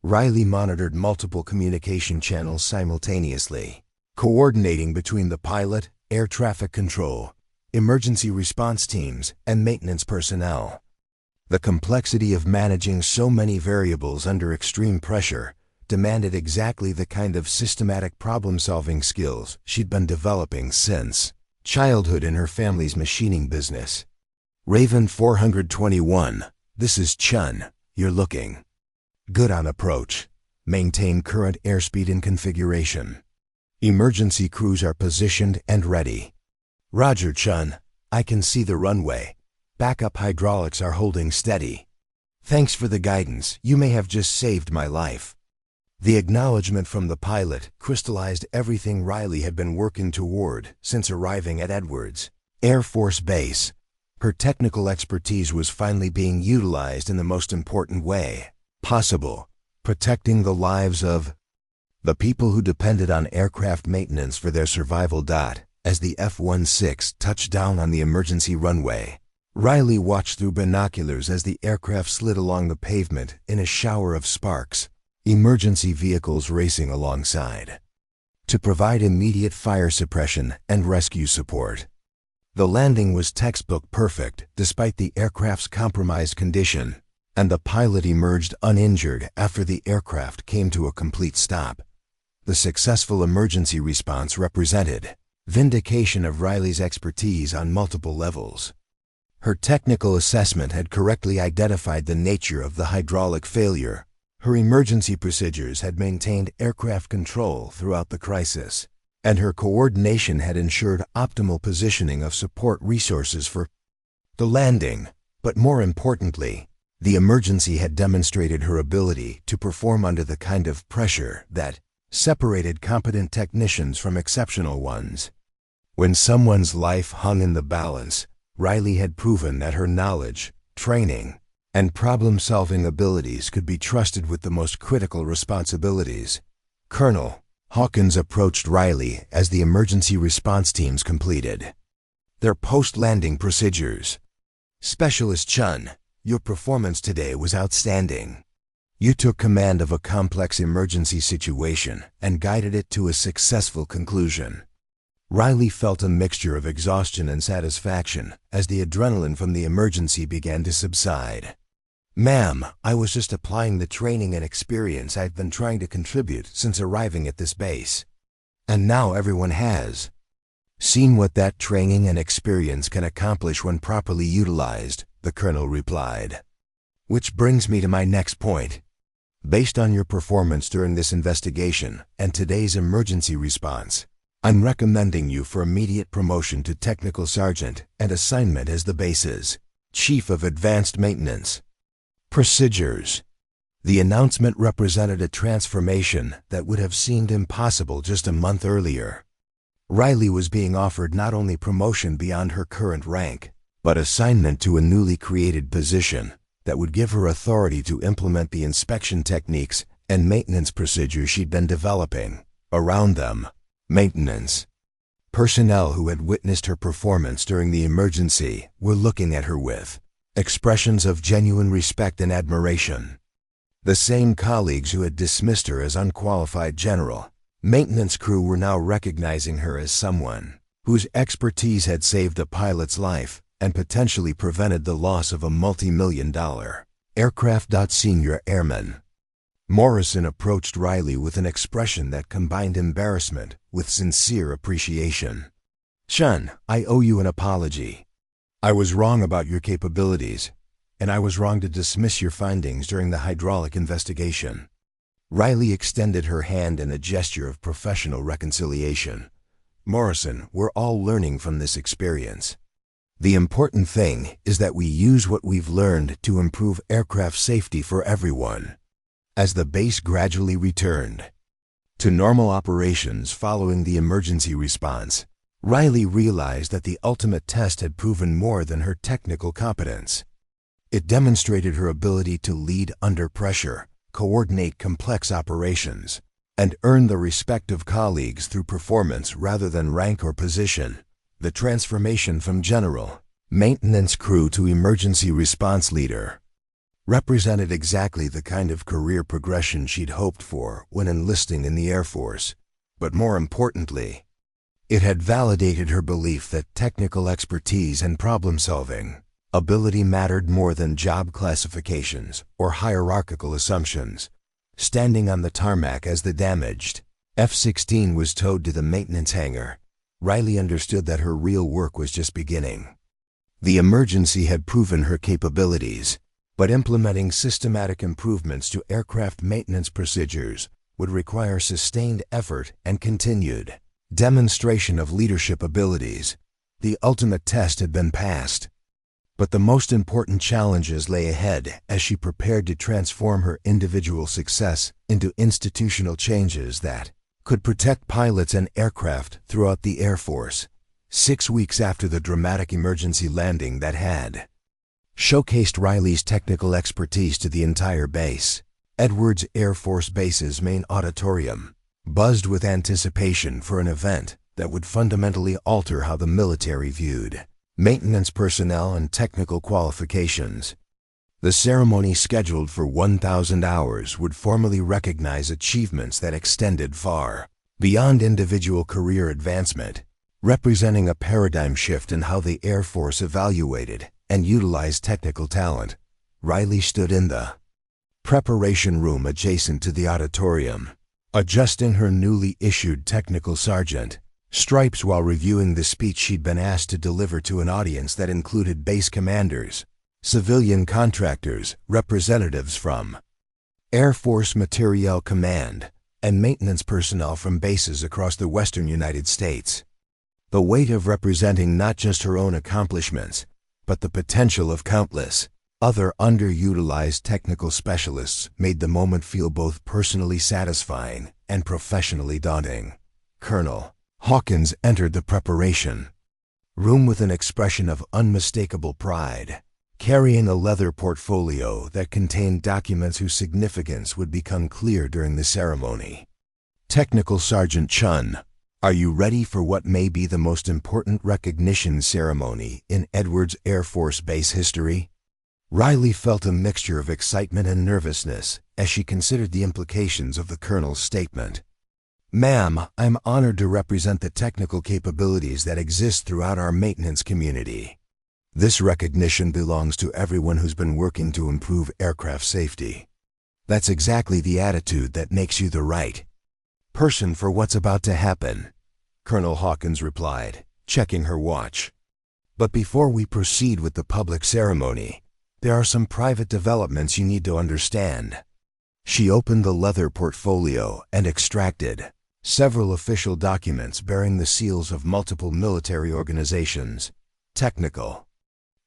Riley monitored multiple communication channels simultaneously, coordinating between the pilot, air traffic control, emergency response teams, and maintenance personnel. The complexity of managing so many variables under extreme pressure demanded exactly the kind of systematic problem-solving skills she'd been developing since Childhood in her family's machining business. Raven 421, this is Chun, you're looking good on approach. Maintain current airspeed and configuration. Emergency crews are positioned and ready. Roger, Chun. I can see the runway. Backup hydraulics are holding steady. Thanks for the guidance. You may have just saved my life. The acknowledgement from the pilot crystallized everything Riley had been working toward since arriving at Edwards Air Force Base. Her technical expertise was finally being utilized in the most important way possible, protecting the lives of the people who depended on aircraft maintenance for their survival. As the F-16 touched down on the emergency runway, Riley watched through binoculars as the aircraft slid along the pavement in a shower of sparks, emergency vehicles racing alongside to provide immediate fire suppression and rescue support. The landing was textbook perfect despite the aircraft's compromised condition, and the pilot emerged uninjured after the aircraft came to a complete stop. The successful emergency response represented vindication of Riley's expertise on multiple levels. Her technical assessment had correctly identified the nature of the hydraulic failure. Her emergency procedures had maintained aircraft control throughout the crisis, and her coordination had ensured optimal positioning of support resources for the landing. But more importantly, the emergency had demonstrated her ability to perform under the kind of pressure that separated competent technicians from exceptional ones. When someone's life hung in the balance, Riley had proven that her knowledge, training, and problem-solving abilities could be trusted with the most critical responsibilities. Colonel Hawkins approached Riley as the emergency response teams completed their post-landing procedures. Specialist Chun, your performance today was outstanding. You took command of a complex emergency situation and guided it to a successful conclusion. Riley felt a mixture of exhaustion and satisfaction as the adrenaline from the emergency began to subside. Ma'am, I was just applying the training and experience I've been trying to contribute since arriving at this base. And now everyone has seen what that training and experience can accomplish when properly utilized, the colonel replied. Which brings me to my next point. Based on your performance during this investigation and today's emergency response, I'm recommending you for immediate promotion to Technical Sergeant and assignment as the base's Chief of Advanced Maintenance. Procedures. The announcement represented a transformation that would have seemed impossible just a month earlier. Riley was being offered not only promotion beyond her current rank, but assignment to a newly created position that would give her authority to implement the inspection techniques and maintenance procedures she'd been developing. Around them, maintenance personnel who had witnessed her performance during the emergency were looking at her with expressions of genuine respect and admiration. The same colleagues who had dismissed her as unqualified general maintenance crew were now recognizing her as someone whose expertise had saved a pilot's life and potentially prevented the loss of a multi-million-dollar aircraft. Senior Airman Morrison approached Riley with an expression that combined embarrassment with sincere appreciation. Chun, I owe you an apology. I was wrong about your capabilities, and I was wrong to dismiss your findings during the hydraulic investigation. Riley extended her hand in a gesture of professional reconciliation. Morrison, we're all learning from this experience. The important thing is that we use what we've learned to improve aircraft safety for everyone. As the base gradually returned to normal operations following the emergency response, Riley realized that the ultimate test had proven more than her technical competence. It demonstrated her ability to lead under pressure, coordinate complex operations, and earn the respect of colleagues through performance rather than rank or position. The transformation from general maintenance crew to emergency response leader represented exactly the kind of career progression she'd hoped for when enlisting in the Air Force. But more importantly, it had validated her belief that technical expertise and problem-solving ability mattered more than job classifications or hierarchical assumptions. Standing on the tarmac as the damaged F-16 was towed to the maintenance hangar, Riley understood that her real work was just beginning. The emergency had proven her capabilities, but implementing systematic improvements to aircraft maintenance procedures would require sustained effort and continued demonstration of leadership abilities. The ultimate test had been passed, but the most important challenges lay ahead as she prepared to transform her individual success into institutional changes that could protect pilots and aircraft throughout the Air Force. 6 weeks after the dramatic emergency landing that had showcased Riley's technical expertise to the entire base, Edwards Air Force Base's main auditorium buzzed with anticipation for an event that would fundamentally alter how the military viewed maintenance personnel and technical qualifications. The ceremony, scheduled for 1,000 hours, would formally recognize achievements that extended far beyond individual career advancement, representing a paradigm shift in how the Air Force evaluated and utilized technical talent. Riley stood in the preparation room adjacent to the auditorium, adjusting her newly issued technical sergeant stripes while reviewing the speech she'd been asked to deliver to an audience that included base commanders, civilian contractors, representatives from Air Force Materiel Command, and maintenance personnel from bases across the western United States. The weight of representing not just her own accomplishments, but the potential of countless other underutilized technical specialists made the moment feel both personally satisfying and professionally daunting. Colonel Hawkins entered the preparation room with an expression of unmistakable pride, carrying a leather portfolio that contained documents whose significance would become clear during the ceremony. Technical Sergeant Chun, are you ready for what may be the most important recognition ceremony in Edwards Air Force Base history? Riley felt a mixture of excitement and nervousness as she considered the implications of the colonel's statement. Ma'am, I'm honored to represent the technical capabilities that exist throughout our maintenance community. This recognition belongs to everyone who's been working to improve aircraft safety. That's exactly the attitude that makes you the right person for what's about to happen, Colonel Hawkins replied, checking her watch. But before we proceed with the public ceremony, there are some private developments you need to understand. She opened the leather portfolio and extracted several official documents bearing the seals of multiple military organizations. Technical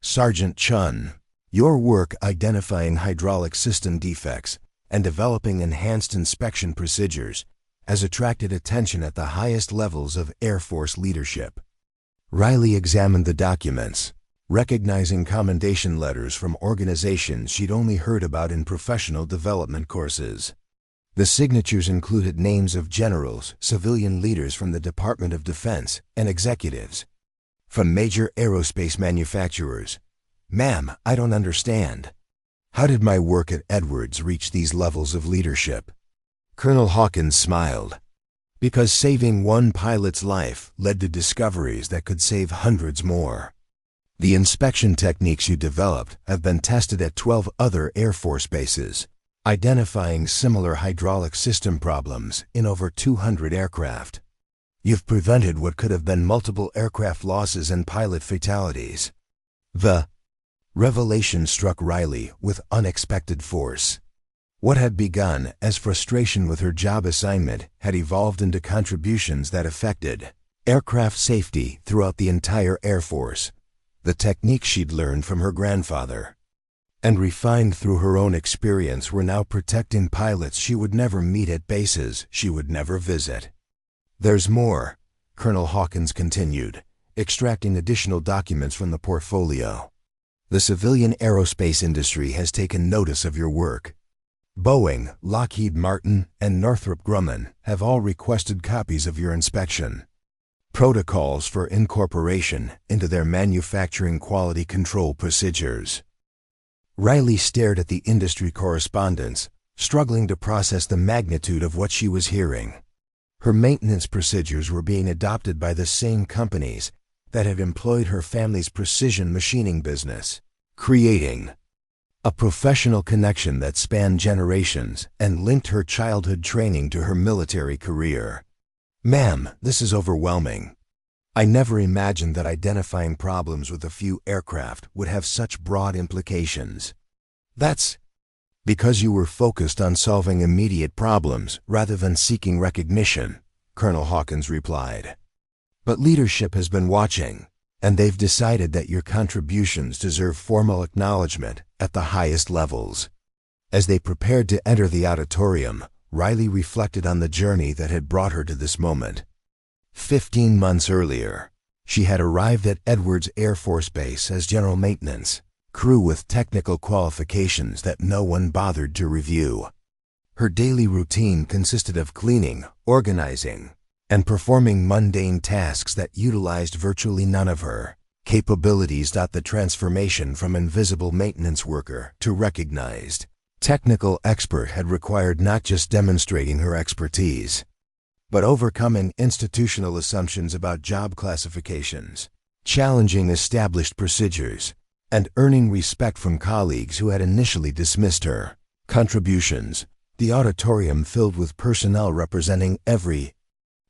Sergeant Chun, your work identifying hydraulic system defects and developing enhanced inspection procedures has attracted attention at the highest levels of Air Force leadership. Riley examined the documents, recognizing commendation letters from organizations she'd only heard about in professional development courses. The signatures included names of generals, civilian leaders from the Department of Defense, and executives from major aerospace manufacturers. Ma'am, I don't understand. How did my work at Edwards reach these levels of leadership? Colonel Hawkins smiled. Because saving one pilot's life led to discoveries that could save hundreds more. The inspection techniques you developed have been tested at 12 other Air Force bases, identifying similar hydraulic system problems in over 200 aircraft. You've prevented what could have been multiple aircraft losses and pilot fatalities. The revelation struck Riley with unexpected force. What had begun as frustration with her job assignment had evolved into contributions that affected aircraft safety throughout the entire Air Force. The techniques she'd learned from her grandfather and refined through her own experience were now protecting pilots she would never meet at bases she would never visit. There's more, Colonel Hawkins continued, extracting additional documents from the portfolio. The civilian aerospace industry has taken notice of your work. Boeing, Lockheed Martin, and Northrop Grumman have all requested copies of your inspection protocols for incorporation into their manufacturing quality control procedures. Riley stared at the industry correspondence, struggling to process the magnitude of what she was hearing. Her maintenance procedures were being adopted by the same companies that had employed her family's precision machining business, creating a professional connection that spanned generations and linked her childhood training to her military career. Ma'am, this is overwhelming. I never imagined that identifying problems with a few aircraft would have such broad implications. That's because you were focused on solving immediate problems rather than seeking recognition, Colonel Hawkins replied. But leadership has been watching, and they've decided that your contributions deserve formal acknowledgement at the highest levels. As they prepared to enter the auditorium, Riley reflected on the journey that had brought her to this moment. 15 months earlier, she had arrived at Edwards Air Force Base as general maintenance, crew with technical qualifications that no one bothered to review. Her daily routine consisted of cleaning, organizing, and performing mundane tasks that utilized virtually none of her capabilities. The transformation from invisible maintenance worker to recognized technical expert had required not just demonstrating her expertise, but overcoming institutional assumptions about job classifications, challenging established procedures, and earning respect from colleagues who had initially dismissed her contributions. The auditorium filled with personnel representing every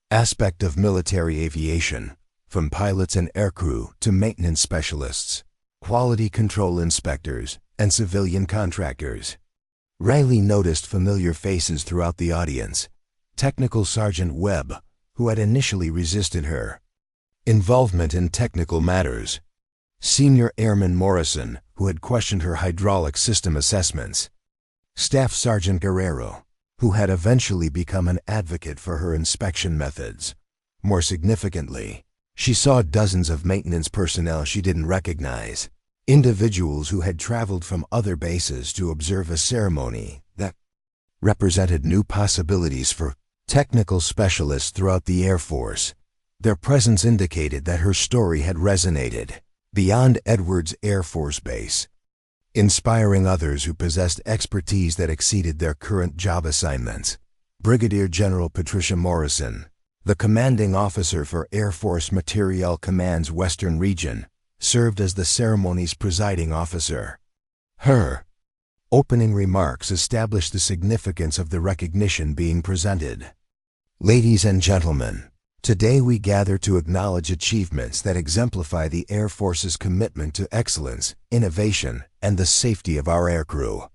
aspect of military aviation, from pilots and aircrew to maintenance specialists, quality control inspectors, and civilian contractors. Riley noticed familiar faces throughout the audience. Technical Sergeant Webb, who had initially resisted her involvement in technical matters. Senior Airman Morrison, who had questioned her hydraulic system assessments. Staff Sergeant Guerrero, who had eventually become an advocate for her inspection methods. More significantly, she saw dozens of maintenance personnel she didn't recognize, individuals who had traveled from other bases to observe a ceremony that represented new possibilities for technical specialists throughout the Air Force. Their presence indicated that her story had resonated beyond Edwards Air Force Base, inspiring others who possessed expertise that exceeded their current job assignments. Brigadier General Patricia Morrison, the commanding officer for Air Force Materiel Command's Western Region, served as the ceremony's presiding officer. Her opening remarks established the significance of the recognition being presented. Ladies and gentlemen, today we gather to acknowledge achievements that exemplify the Air Force's commitment to excellence, innovation, and the safety of our aircrew.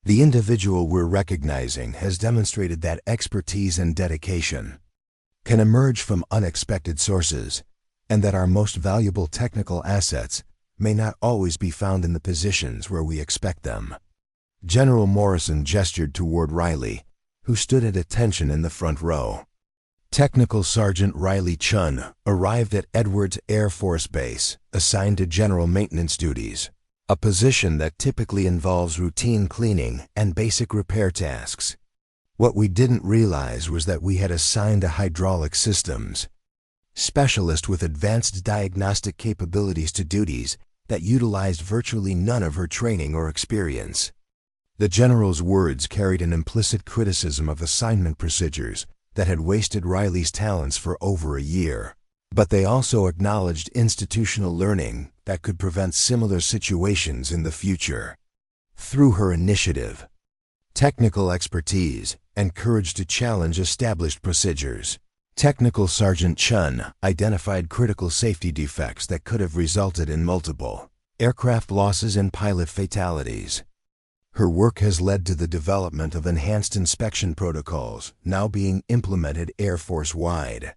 The individual we're recognizing has demonstrated that expertise and dedication can emerge from unexpected sources, and that our most valuable technical assets may not always be found in the positions where we expect them. General Morrison gestured toward Riley, who stood at attention in the front row. Technical Sergeant Riley Chun arrived at Edwards Air Force Base, assigned to general maintenance duties, a position that typically involves routine cleaning and basic repair tasks. What we didn't realize was that we had assigned a hydraulic systems specialist with advanced diagnostic capabilities to duties that utilized virtually none of her training or experience. The general's words carried an implicit criticism of assignment procedures that had wasted Riley's talents for over a year, but they also acknowledged institutional learning that could prevent similar situations in the future. Through her initiative, technical expertise, and courage to challenge established procedures, Technical Sergeant Chun identified critical safety defects that could have resulted in multiple aircraft losses and pilot fatalities. Her work has led to the development of enhanced inspection protocols now being implemented Air Force-wide.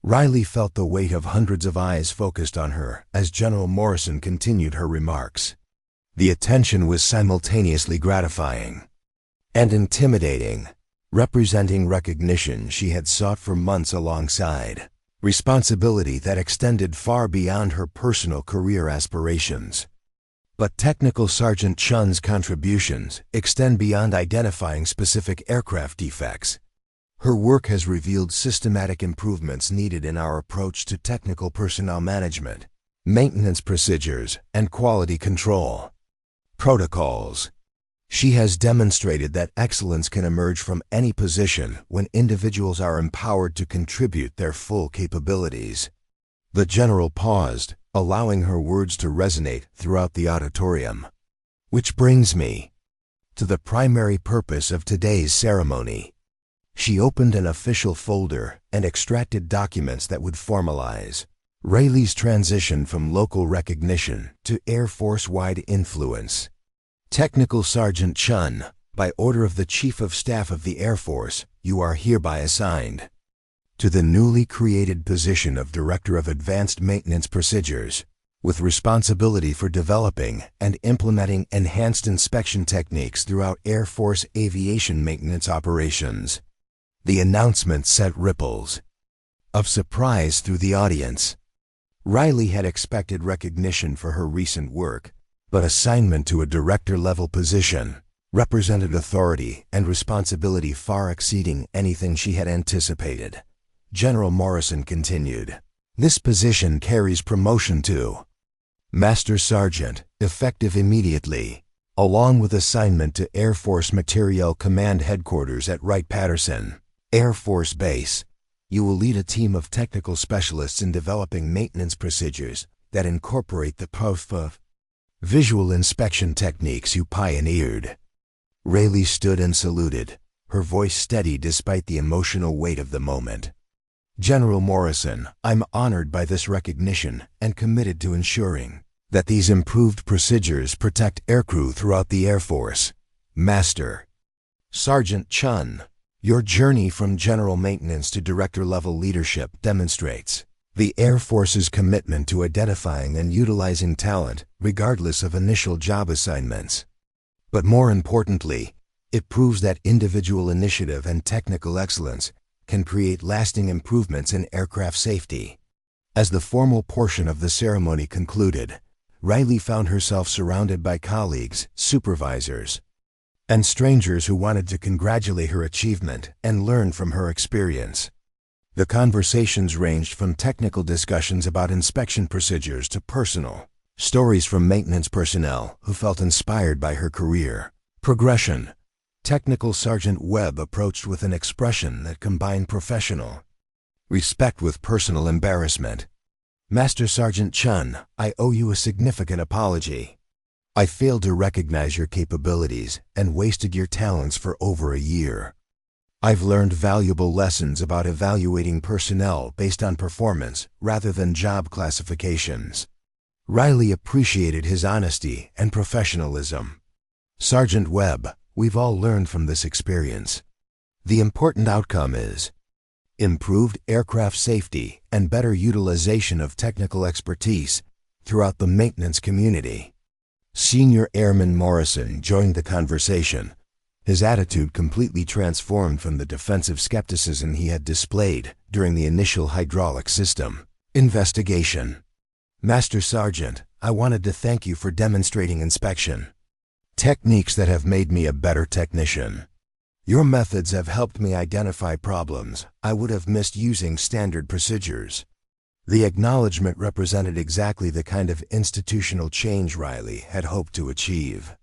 Riley felt the weight of hundreds of eyes focused on her as General Morrison continued her remarks. The attention was simultaneously gratifying and intimidating, representing recognition she had sought for months alongside responsibility that extended far beyond her personal career aspirations. But Technical Sergeant Chun's contributions extend beyond identifying specific aircraft defects. Her work has revealed systematic improvements needed in our approach to technical personnel management, maintenance procedures, and quality control protocols. She has demonstrated that excellence can emerge from any position when individuals are empowered to contribute their full capabilities. The general paused, allowing her words to resonate throughout the auditorium. Which brings me to the primary purpose of today's ceremony. She opened an official folder and extracted documents that would formalize Riley's transition from local recognition to Air Force-wide influence. Technical Sergeant Chun, by order of the Chief of Staff of the Air Force, you are hereby assigned to the newly created position of Director of Advanced Maintenance Procedures, with responsibility for developing and implementing enhanced inspection techniques throughout Air Force aviation maintenance operations. The announcement sent ripples of surprise through the audience. Riley had expected recognition for her recent work, but assignment to a director-level position represented authority and responsibility far exceeding anything she had anticipated. General Morrison continued, "This position carries promotion to Master Sergeant, effective immediately, along with assignment to Air Force Materiel Command Headquarters at Wright-Patterson Air Force Base. You will lead a team of technical specialists in developing maintenance procedures that incorporate the visual inspection techniques you pioneered." Riley stood and saluted, her voice steady despite the emotional weight of the moment. "General Morrison, I'm honored by this recognition and committed to ensuring that these improved procedures protect aircrew throughout the Air Force. Master Sergeant Chun, your journey from general maintenance to director-level leadership demonstrates the Air Force's commitment to identifying and utilizing talent regardless of initial job assignments. But more importantly, it proves that individual initiative and technical excellence can create lasting improvements in aircraft safety." As the formal portion of the ceremony concluded, Riley found herself surrounded by colleagues, supervisors, and strangers who wanted to congratulate her achievement and learn from her experience. The conversations ranged from technical discussions about inspection procedures to personal stories from maintenance personnel who felt inspired by her career progression. Technical Sergeant Webb approached with an expression that combined professional respect with personal embarrassment. "Master Sergeant Chun, I owe you a significant apology. I failed to recognize your capabilities and wasted your talents for over a year. I've learned valuable lessons about evaluating personnel based on performance rather than job classifications." Riley appreciated his honesty and professionalism. "Sergeant Webb, we've all learned from this experience. The important outcome is improved aircraft safety and better utilization of technical expertise throughout the maintenance community." Senior Airman Morrison joined the conversation, his attitude completely transformed from the defensive skepticism he had displayed during the initial hydraulic system investigation. "Master Sergeant, I wanted to thank you for demonstrating inspection techniques that have made me a better technician. Your methods have helped me identify problems I would have missed using standard procedures." The acknowledgement represented exactly the kind of institutional change Riley had hoped to achieve.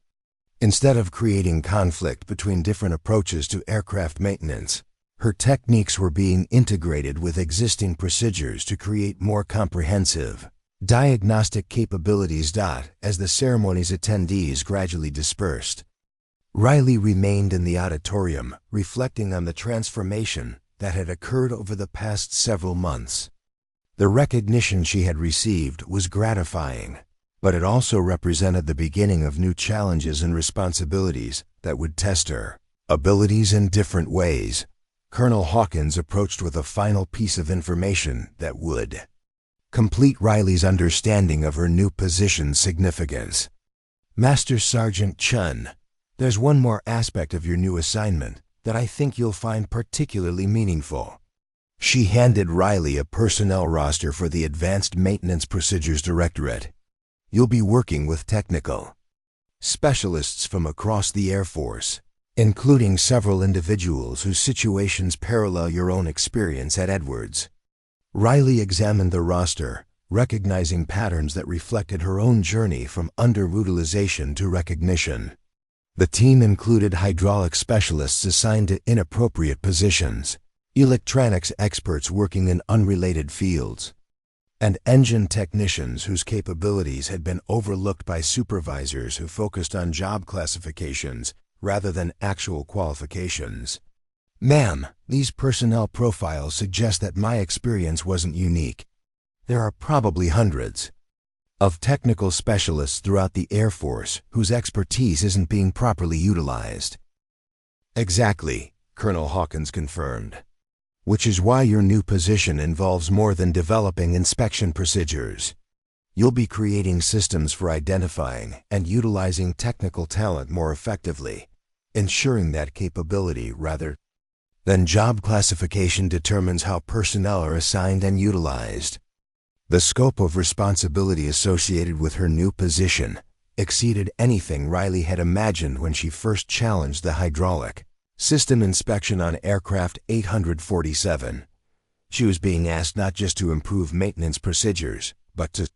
Instead of creating conflict between different approaches to aircraft maintenance, her techniques were being integrated with existing procedures to create more comprehensive diagnostic capabilities. As the ceremony's attendees gradually dispersed, Riley remained in the auditorium, reflecting on the transformation that had occurred over the past several months. The recognition she had received was gratifying, but it also represented the beginning of new challenges and responsibilities that would test her abilities in different ways. Colonel Hawkins approached with a final piece of information that would complete Riley's understanding of her new position's significance. "Master Sergeant Chun, there's one more aspect of your new assignment that I think you'll find particularly meaningful." She handed Riley a personnel roster for the Advanced Maintenance Procedures Directorate. "You'll be working with technical specialists from across the Air Force, including several individuals whose situations parallel your own experience at Edwards." Riley examined the roster, recognizing patterns that reflected her own journey from underutilization to recognition. The team included hydraulic specialists assigned to inappropriate positions, electronics experts working in unrelated fields, and engine technicians whose capabilities had been overlooked by supervisors who focused on job classifications rather than actual qualifications. "Ma'am, these personnel profiles suggest that my experience wasn't unique. There are probably hundreds of technical specialists throughout the Air Force whose expertise isn't being properly utilized. Exactly, Colonel Hawkins confirmed. Which is why your new position involves more than developing inspection procedures. You'll be creating systems for identifying and utilizing technical talent more effectively, ensuring that capability rather than job classification determines how personnel are assigned and utilized. The scope of responsibility associated with her new position exceeded anything Riley had imagined when she first challenged the hydraulic system inspection on aircraft 847. She was being asked not just to improve maintenance procedures, but to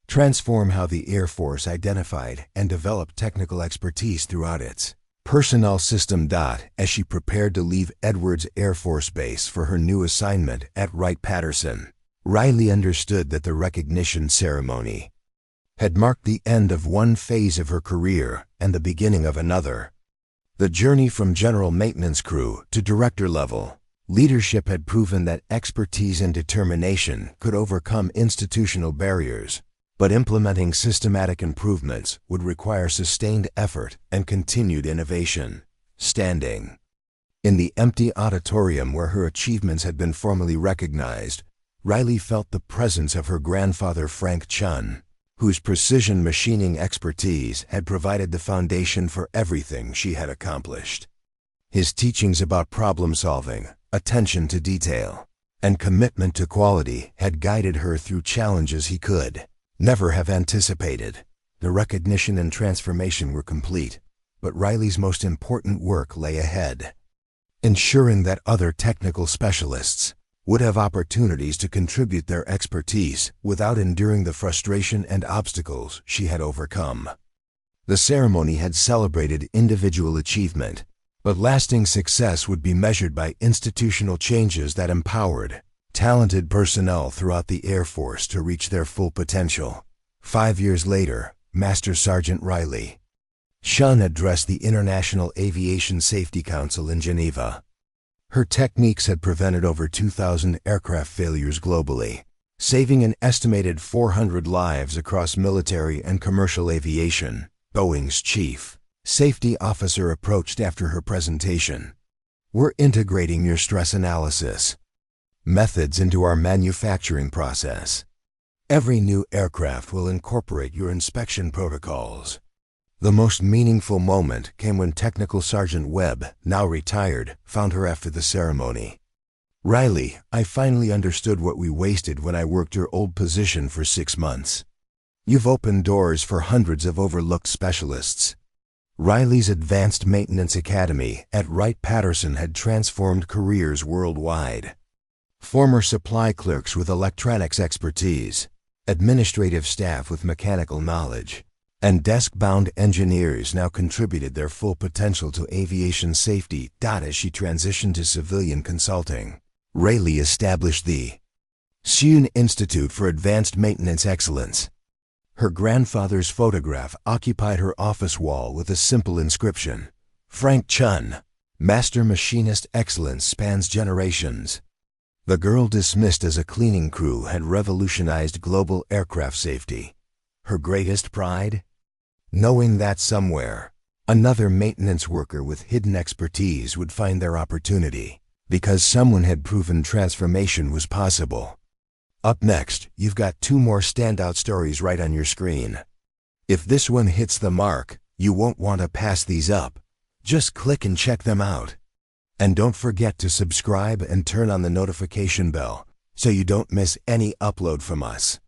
transform how the Air Force identified and developed technical expertise throughout its personnel system. As she prepared to leave Edwards Air Force Base for her new assignment at Wright-Patterson, Riley understood that the recognition ceremony had marked the end of one phase of her career and the beginning of another. The journey from general maintenance crew to director level leadership had proven that expertise and determination could overcome institutional barriers, but implementing systematic improvements would require sustained effort and continued innovation. Standing in the empty auditorium where her achievements had been formally recognized, Riley felt the presence of her grandfather Frank Chun, whose precision machining expertise had provided the foundation for everything she had accomplished. His teachings about problem-solving, attention to detail, and commitment to quality had guided her through challenges he could never have anticipated. The recognition and transformation were complete, but Riley's most important work lay ahead, ensuring that other technical specialists would have opportunities to contribute their expertise without enduring the frustration and obstacles she had overcome. The ceremony had celebrated individual achievement, but lasting success would be measured by institutional changes that empowered talented personnel throughout the Air Force to reach their full potential. 5 years later, Master Sergeant Riley Chun addressed the International Aviation Safety Council in Geneva. Her techniques had prevented over 2,000 aircraft failures globally, saving an estimated 400 lives across military and commercial aviation. Boeing's chief safety officer approached after her presentation. "We're integrating your stress analysis methods into our manufacturing process. Every new aircraft will incorporate your inspection protocols." The most meaningful moment came when Technical Sergeant Webb, now retired, found her after the ceremony. "Riley, I finally understood what we wasted when I worked your old position for 6 months. You've opened doors for hundreds of overlooked specialists." Riley's Advanced Maintenance Academy at Wright-Patterson had transformed careers worldwide. Former supply clerks with electronics expertise, administrative staff with mechanical knowledge, and desk-bound engineers now contributed their full potential to aviation safety. As she transitioned to civilian consulting, Riley established the Swung Institute for Advanced Maintenance Excellence. Her grandfather's photograph occupied her office wall with a simple inscription: "Frank Chun, Master Machinist Excellence spans generations." The girl dismissed as a cleaning crew had revolutionized global aircraft safety. Her greatest pride? Knowing that somewhere, another maintenance worker with hidden expertise would find their opportunity, because someone had proven transformation was possible. Up next, you've got 2 more standout stories right on your screen. If this one hits the mark, you won't want to pass these up. Just click and check them out. And don't forget to subscribe and turn on the notification bell so you don't miss any upload from us.